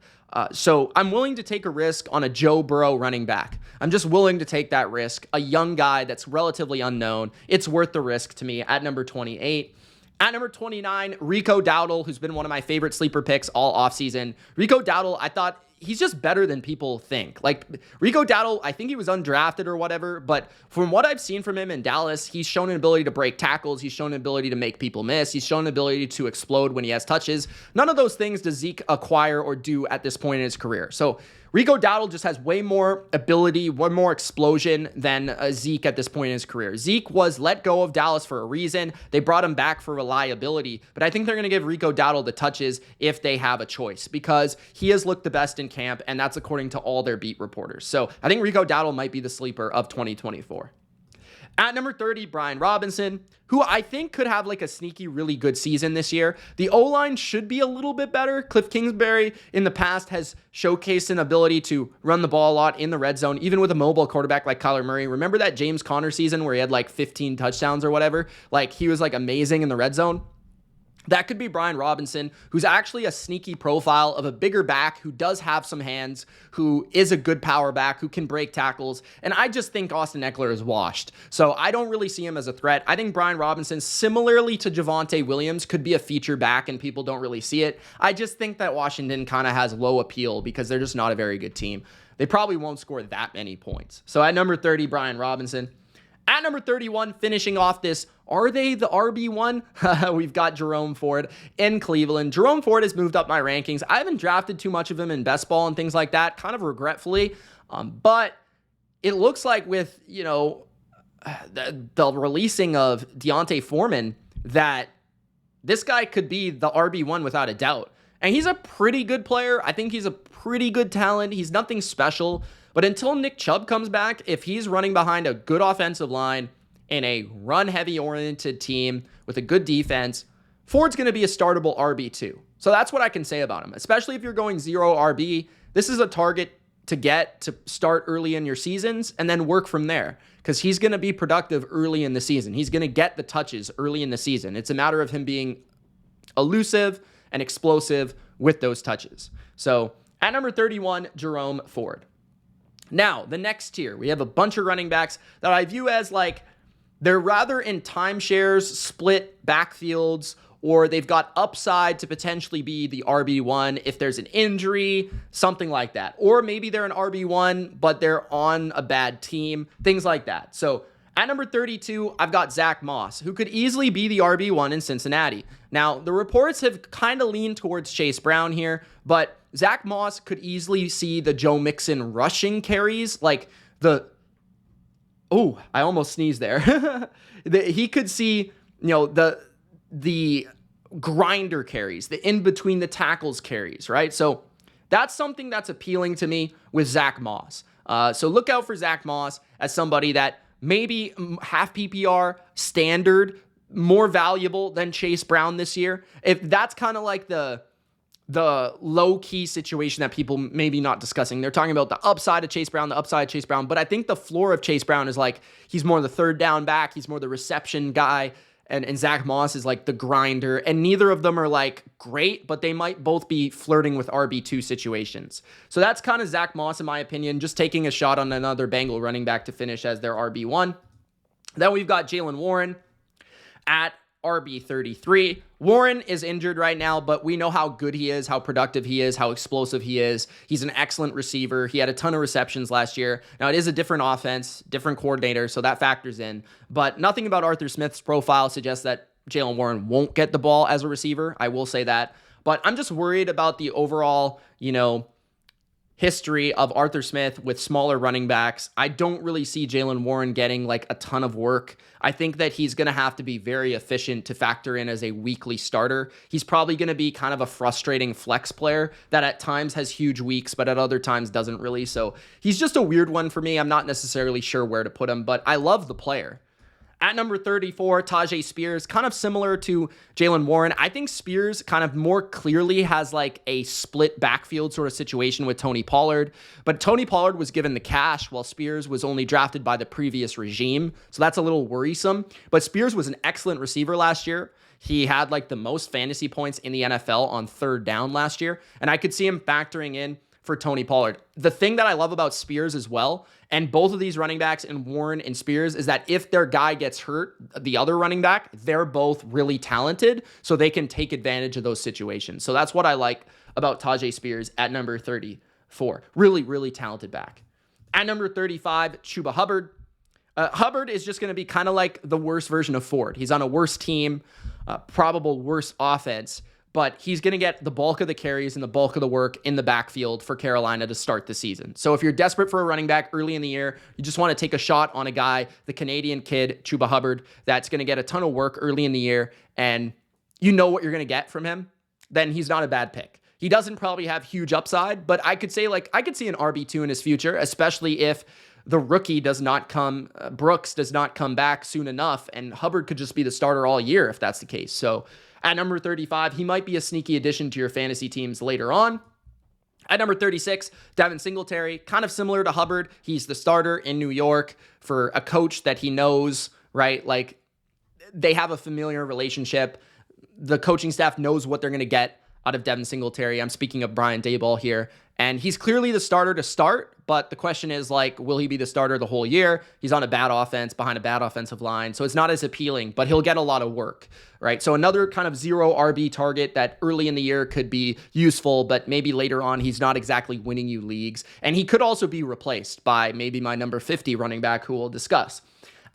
So I'm willing to take a risk on a Joe Burrow running back. I'm just willing to take that risk. A young guy that's relatively unknown. It's worth the risk to me at number 28. At number 29, Rico Dowdle, who's been one of my favorite sleeper picks all offseason. Rico Dowdle, I thought he's just better than people think. Like Rico Dowdle, I think he was undrafted or whatever, but from what I've seen from him in Dallas, he's shown an ability to break tackles. He's shown an ability to make people miss. He's shown an ability to explode when he has touches. None of those things does Zeke acquire or do at this point in his career. So Rico Dowdle just has way more ability, way more explosion than Zeke at this point in his career. Zeke was let go of Dallas for a reason. They brought him back for reliability, but I think they're going to give Rico Dowdle the touches if they have a choice because he has looked the best in camp, and that's according to all their beat reporters. So I think Rico Dowdle might be the sleeper of 2024. At number 30, Brian Robinson, who I think could have like a sneaky, really good season this year. The O-line should be a little bit better. Cliff Kingsbury in the past has showcased an ability to run the ball a lot in the red zone, even with a mobile quarterback like Kyler Murray. Remember that James Conner season where he had like 15 touchdowns or whatever? Like he was like amazing in the red zone. That could be Brian Robinson, who's actually a sneaky profile of a bigger back who does have some hands, who is a good power back, who can break tackles. And I just think Austin Eckler is washed. So I don't really see him as a threat. I think Brian Robinson, similarly to Javonte Williams, could be a feature back and people don't really see it. I just think that Washington kind of has low appeal because they're just not a very good team. They probably won't score that many points. So at number 30, Brian Robinson. At number 31, finishing off this, are they the RB1? We've got Jerome Ford in Cleveland. Jerome Ford has moved up my rankings. I haven't drafted too much of him in best ball and things like that, kind of regretfully. But it looks like with, the releasing of Deontay Foreman that this guy could be the RB1 without a doubt. And he's a pretty good player. I think he's a pretty good talent. He's nothing special. But until Nick Chubb comes back, if he's running behind a good offensive line in a run-heavy oriented team with a good defense, Ford's going to be a startable RB2. So that's what I can say about him, especially if you're going 0 RB. This is a target to get to start early in your seasons and then work from there because he's going to be productive early in the season. He's going to get the touches early in the season. It's a matter of him being elusive and explosive with those touches. So at number 31, Jerome Ford. Now, the next tier, we have a bunch of running backs that I view as like they're rather in timeshares, split backfields, or they've got upside to potentially be the RB1 if there's an injury, something like that. Or maybe they're an RB1, but they're on a bad team, things like that. So at number 32, I've got Zach Moss, who could easily be the RB1 in Cincinnati. Now, the reports have kind of leaned towards Chase Brown here, but Zach Moss could easily see the Joe Mixon rushing carries, like I almost sneezed there. He could see, the grinder carries, the in between the tackles carries, right? So that's something that's appealing to me with Zach Moss. So look out for Zach Moss as somebody that maybe half PPR standard, more valuable than Chase Brown this year. If that's kind of like the the low-key situation that people maybe not discussing. They're talking about the upside of Chase Brown, but I think the floor of Chase Brown is like he's more the third down back, he's more the reception guy, and Zach Moss is like the grinder, and neither of them are like great, but they might both be flirting with RB2 situations. So that's kind of Zach Moss, in my opinion, just taking a shot on another Bengal running back to finish as their RB1. Then we've got Jaylen Warren at RB33. Warren is injured right now, but we know how good he is, how productive he is, how explosive he is. He's an excellent receiver. He had a ton of receptions last year. Now, it is a different offense, different coordinator, so that factors in. But nothing about Arthur Smith's profile suggests that Jaylen Warren won't get the ball as a receiver. I will say that. But I'm just worried about the overall, history of Arthur Smith with smaller running backs. I don't really see Jaylen Warren getting like a ton of work. I think that he's going to have to be very efficient to factor in as a weekly starter. He's probably going to be kind of a frustrating flex player that at times has huge weeks, but at other times doesn't really. So he's just a weird one for me. I'm not necessarily sure where to put him, but I love the player. At number 34, Tyjae Spears, kind of similar to Jaylen Warren. I think Spears kind of more clearly has like a split backfield sort of situation with Tony Pollard. But Tony Pollard was given the cash while Spears was only drafted by the previous regime. So that's a little worrisome. But Spears was an excellent receiver last year. He had like the most fantasy points in the NFL on third down last year. And I could see him factoring in for Tony Pollard. The thing that I love about Spears as well, and both of these running backs in Warren and Spears, is that if their guy gets hurt, the other running back, they're both really talented, so they can take advantage of those situations. So that's what I like about Tyjae Spears at number 34. Really, really talented back. At number 35, Chuba Hubbard. Hubbard is just going to be kind of like the worst version of Ford. He's on a worse team, probable worse offense, but he's going to get the bulk of the carries and the bulk of the work in the backfield for Carolina to start the season. So if you're desperate for a running back early in the year, you just want to take a shot on a guy, the Canadian kid, Chuba Hubbard, that's going to get a ton of work early in the year, and you know what you're going to get from him, then he's not a bad pick. He doesn't probably have huge upside, but I could see an RB2 in his future, especially if the rookie does not come, Brooks does not come back soon enough, and Hubbard could just be the starter all year if that's the case. So at number 35, he might be a sneaky addition to your fantasy teams later on. At number 36, Devin Singletary, kind of similar to Hubbard. He's the starter in New York for a coach that he knows, right? Like, they have a familiar relationship. The coaching staff knows what they're going to get out of Devin Singletary. I'm speaking of Brian Daboll here. And he's clearly the starter to start, but the question is, like, will he be the starter the whole year? He's on a bad offense, behind a bad offensive line, so it's not as appealing, but he'll get a lot of work, right? So another kind of zero RB target that early in the year could be useful, but maybe later on he's not exactly winning you leagues. And he could also be replaced by maybe my number 50 running back, who we'll discuss.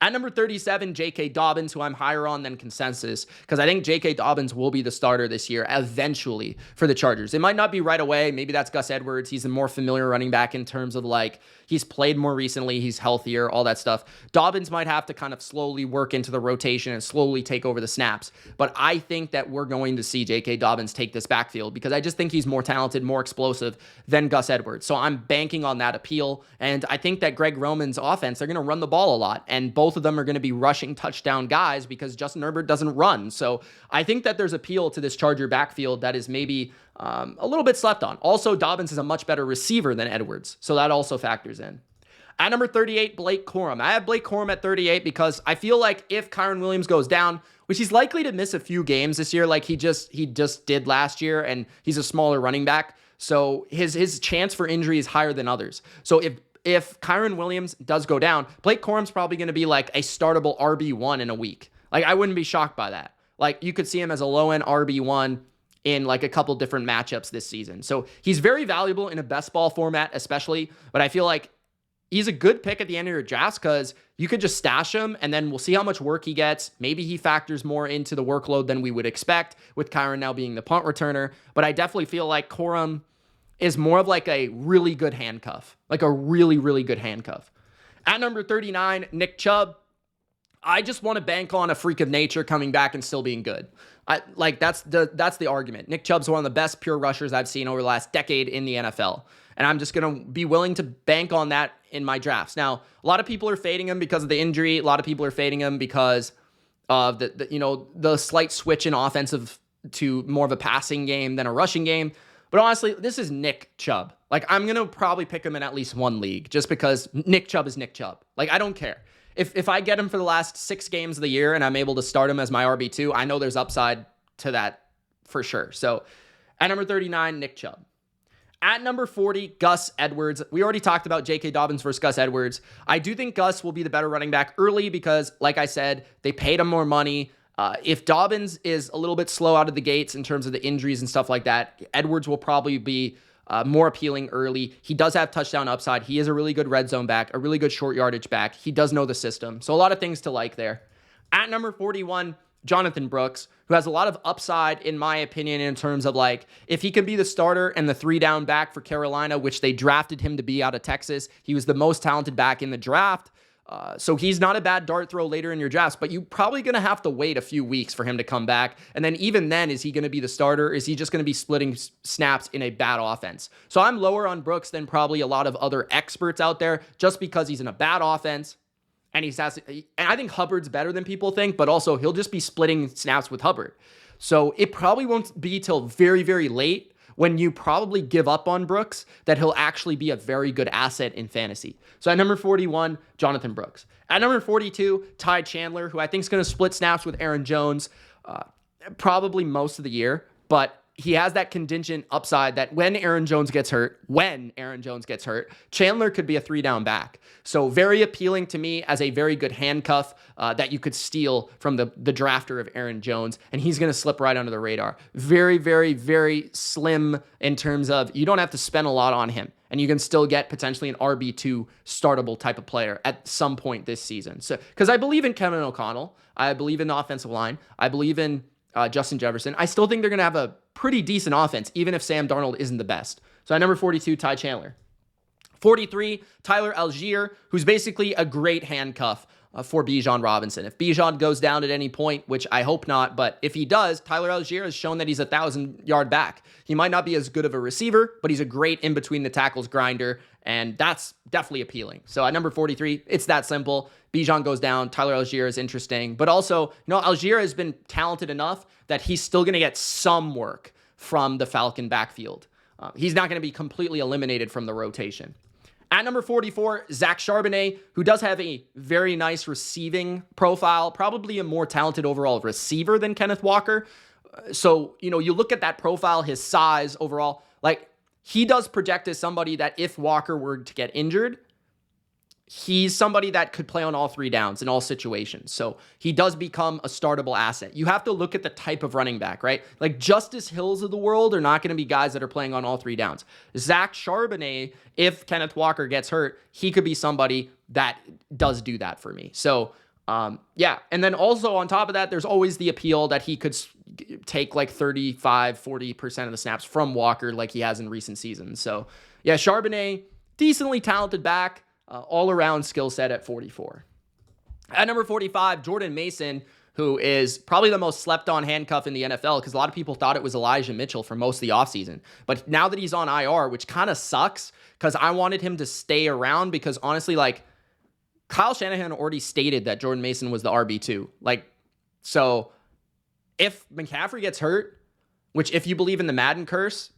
At number 37, J.K. Dobbins, who I'm higher on than consensus, because I think J.K. Dobbins will be the starter this year eventually for the Chargers. It might not be right away. Maybe that's Gus Edwards. He's a more familiar running back in terms of, like, he's played more recently, he's healthier, all that stuff. Dobbins might have to kind of slowly work into the rotation and slowly take over the snaps. But I think that we're going to see J.K. Dobbins take this backfield because I just think he's more talented, more explosive than Gus Edwards. So I'm banking on that appeal. And I think that Greg Roman's offense, they're going to run the ball a lot. And both of them are going to be rushing touchdown guys because Justin Herbert doesn't run. So I think that there's appeal to this Charger backfield that is maybe a little bit slept on. Also, Dobbins is a much better receiver than Edwards, so that also factors in. At number 38, Blake Corum. I have Blake Corum at 38 because I feel like if Kyren Williams goes down, which he's likely to miss a few games this year, like he just did last year, and he's a smaller running back, so his chance for injury is higher than others. So if Kyren Williams does go down, Blake Corum's probably going to be like a startable RB1 in a week. Like, I wouldn't be shocked by that. Like, you could see him as a low-end RB1 in like a couple different matchups this season. So he's very valuable in a best ball format, especially, but I feel like he's a good pick at the end of your drafts because you could just stash him and then we'll see how much work he gets. Maybe he factors more into the workload than we would expect with Kyren now being the punt returner. But I definitely feel like Corum is more of like a really good handcuff, like a really, really good handcuff. At number 39, Nick Chubb. I just want to bank on a freak of nature coming back and still being good. That's the argument. Nick Chubb's one of the best pure rushers I've seen over the last decade in the NFL. And I'm just going to be willing to bank on that in my drafts. Now, a lot of people are fading him because of the injury. A lot of people are fading him because of the slight switch in offensive to more of a passing game than a rushing game. But honestly, this is Nick Chubb. Like, I'm going to probably pick him in at least one league just because Nick Chubb is Nick Chubb. Like, I don't care. If I get him for the last 6 games of the year and I'm able to start him as my RB2, I know there's upside to that for sure. So at number 39, Nick Chubb. At number 40, Gus Edwards. We already talked about J.K. Dobbins versus Gus Edwards. I do think Gus will be the better running back early because, like I said, they paid him more money. If Dobbins is a little bit slow out of the gates in terms of the injuries and stuff like that, Edwards will probably be more appealing early. He does have touchdown upside. He is a really good red zone back, a really good short yardage back. He does know the system. So a lot of things to like there. At number 41, Jonathan Brooks, who has a lot of upside, in my opinion, in terms of like, if he can be the starter and the 3-down back for Carolina, which they drafted him to be out of Texas. He was the most talented back in the draft. So he's not a bad dart throw later in your drafts, but you're probably going to have to wait a few weeks for him to come back. And then even then, is he going to be the starter? Is he just going to be splitting snaps in a bad offense? So I'm lower on Brooks than probably a lot of other experts out there just because he's in a bad offense. And and I think Hubbard's better than people think, but also he'll just be splitting snaps with Hubbard. So it probably won't be till very, very late when you probably give up on Brooks that he'll actually be a very good asset in fantasy. So at number 41, Jonathan Brooks. At number 42, Ty Chandler, who I think is going to split snaps with Aaron Jones probably most of the year, but he has that contingent upside that when Aaron Jones gets hurt, Chandler could be a 3-down back. So very appealing to me as a very good handcuff that you could steal from the drafter of Aaron Jones, and he's going to slip right under the radar. Very, very, very slim in terms of you don't have to spend a lot on him, and you can still get potentially an RB2 startable type of player at some point this season. So, because I believe in Kevin O'Connell, I believe in the offensive line, I believe in Justin Jefferson. I still think they're going to have a pretty decent offense, even if Sam Darnold isn't the best. So at number 42, Ty Chandler. 43, Tyler Algier, who's basically a great handcuff for Bijan Robinson. If Bijan goes down at any point, which I hope not, but if he does, Tyler Algier has shown that he's a 1,000-yard back. He might not be as good of a receiver, but he's a great in-between-the-tackles grinder, and that's definitely appealing. So at number 43, it's that simple. Bijan goes down. Tyler Algier is interesting. But also, Algier has been talented enough that he's still going to get some work from the Falcon backfield. He's not going to be completely eliminated from the rotation. At number 44, Zach Charbonnet, who does have a very nice receiving profile, probably a more talented overall receiver than Kenneth Walker. So, you look at that profile, his size overall, like he does project as somebody that if Walker were to get injured, he's somebody that could play on all 3 downs in all situations. So he does become a startable asset. You have to look at the type of running back, right? Like Justice Hills of the world are not going to be guys that are playing on all 3 downs. Zach Charbonnet, if Kenneth Walker gets hurt, he could be somebody that does do that for me. So, yeah. And then also on top of that, there's always the appeal that he could take like 35-40% of the snaps from Walker like he has in recent seasons. So, yeah, Charbonnet, decently talented back. All-around skill set at 44. At number 45, Jordan Mason, who is probably the most slept-on handcuff in the NFL because a lot of people thought it was Elijah Mitchell for most of the offseason. But now that he's on IR, which kind of sucks because I wanted him to stay around because honestly, like, Kyle Shanahan already stated that Jordan Mason was the RB2. Like, so if McCaffrey gets hurt, which if you believe in the Madden curse,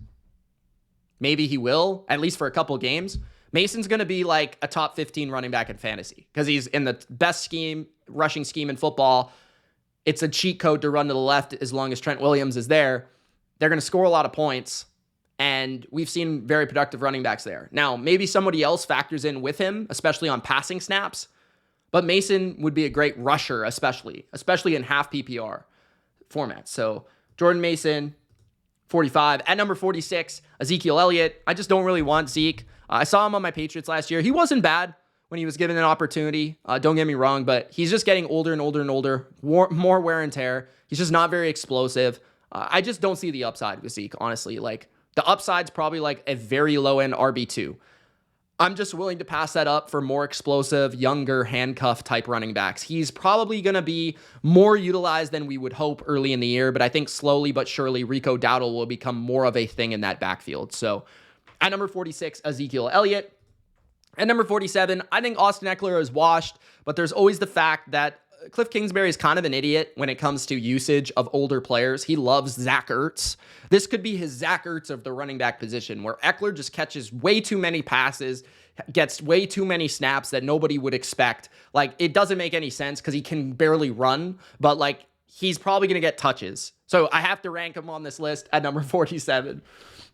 maybe he will, at least for a couple games, Mason's going to be like a top 15 running back in fantasy because he's in the best rushing scheme in football. It's a cheat code to run to the left as long as Trent Williams is there. They're going to score a lot of points, and we've seen very productive running backs there. Now, maybe somebody else factors in with him, especially on passing snaps, but Mason would be a great rusher, especially in half PPR format. So Jordan Mason, 45. At number 46, Ezekiel Elliott. I just don't really want Zeke. I saw him on my Patriots last year. He wasn't bad when he was given an opportunity. Don't get me wrong, but he's just getting older and older and older. More wear and tear. He's just not very explosive. I just don't see the upside with Zeke, honestly. Like, the upside's probably like a very low-end RB2. I'm just willing to pass that up for more explosive, younger, handcuff-type running backs. He's probably going to be more utilized than we would hope early in the year, but I think slowly but surely Rico Dowdle will become more of a thing in that backfield. So, at number 46, Ezekiel Elliott. At number 47, I think Austin Eckler is washed, but there's always the fact that Cliff Kingsbury is kind of an idiot when it comes to usage of older players. He loves Zach Ertz. This could be his Zach Ertz of the running back position, where Eckler just catches way too many passes, gets way too many snaps that nobody would expect. Like, it doesn't make any sense because he can barely run, but like, he's probably going to get touches. So I have to rank him on this list at number 47.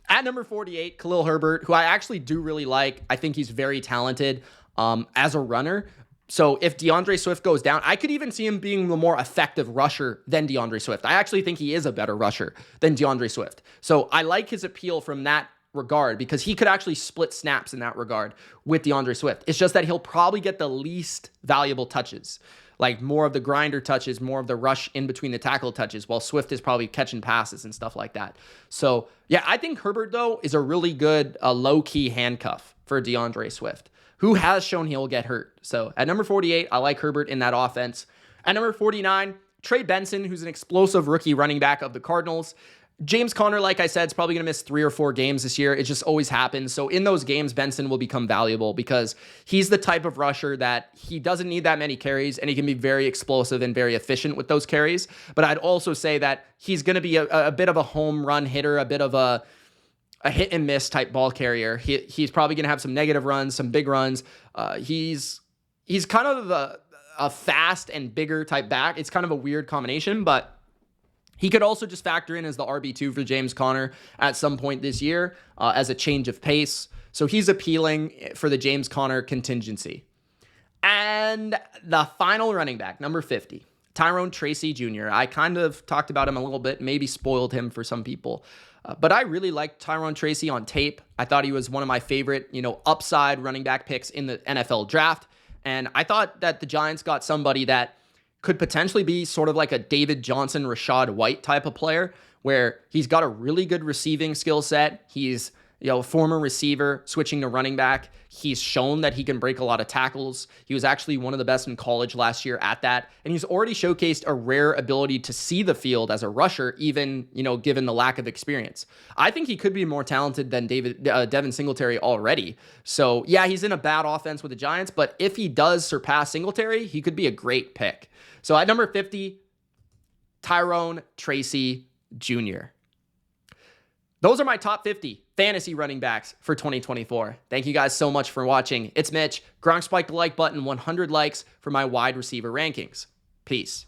At number 48, Khalil Herbert, who I actually do really like. I think he's very talented as a runner. So if DeAndre Swift goes down, I could even see him being the more effective rusher than DeAndre Swift. I actually think he is a better rusher than DeAndre Swift. So I like his appeal from that regard because he could actually split snaps in that regard with DeAndre Swift. It's just that he'll probably get the least valuable touches, like more of the grinder touches, more of the rush in between the tackle touches, while Swift is probably catching passes and stuff like that. So yeah, I think Herbert, though, is a really good low-key handcuff for DeAndre Swift, who has shown he'll get hurt. So at number 48, I like Herbert in that offense. At number 49, Trey Benson, who's an explosive rookie running back of the Cardinals. James Conner, like I said, is probably going to miss 3 or 4 games this year. It just always happens. So in those games, Benson will become valuable because he's the type of rusher that he doesn't need that many carries, and he can be very explosive and very efficient with those carries. But I'd also say that he's going to be a bit of a home run hitter, a bit of a hit and miss type ball carrier. He's probably going to have some negative runs, some big runs. He's kind of a fast and bigger type back. It's kind of a weird combination, but he could also just factor in as the RB2 for James Conner at some point this year as a change of pace. So he's appealing for the James Conner contingency. And the final running back, number 50, Tyrone Tracy Jr. I kind of talked about him a little bit, maybe spoiled him for some people. But I really liked Tyrone Tracy on tape. I thought he was one of my favorite, upside running back picks in the NFL draft. And I thought that the Giants got somebody that could potentially be sort of like a David Johnson, Rashad White type of player, where he's got a really good receiving skill set. He's a former receiver switching to running back. He's shown that he can break a lot of tackles. He was actually one of the best in college last year at that. And he's already showcased a rare ability to see the field as a rusher, even, given the lack of experience. I think he could be more talented than Devin Singletary already. So yeah, he's in a bad offense with the Giants, but if he does surpass Singletary, he could be a great pick. So at number 50, Tyrone Tracy Jr. Those are my top 50 fantasy running backs for 2024. Thank you guys so much for watching. It's Mitch. Gronk spiked the like button, 100 likes for my wide receiver rankings. Peace.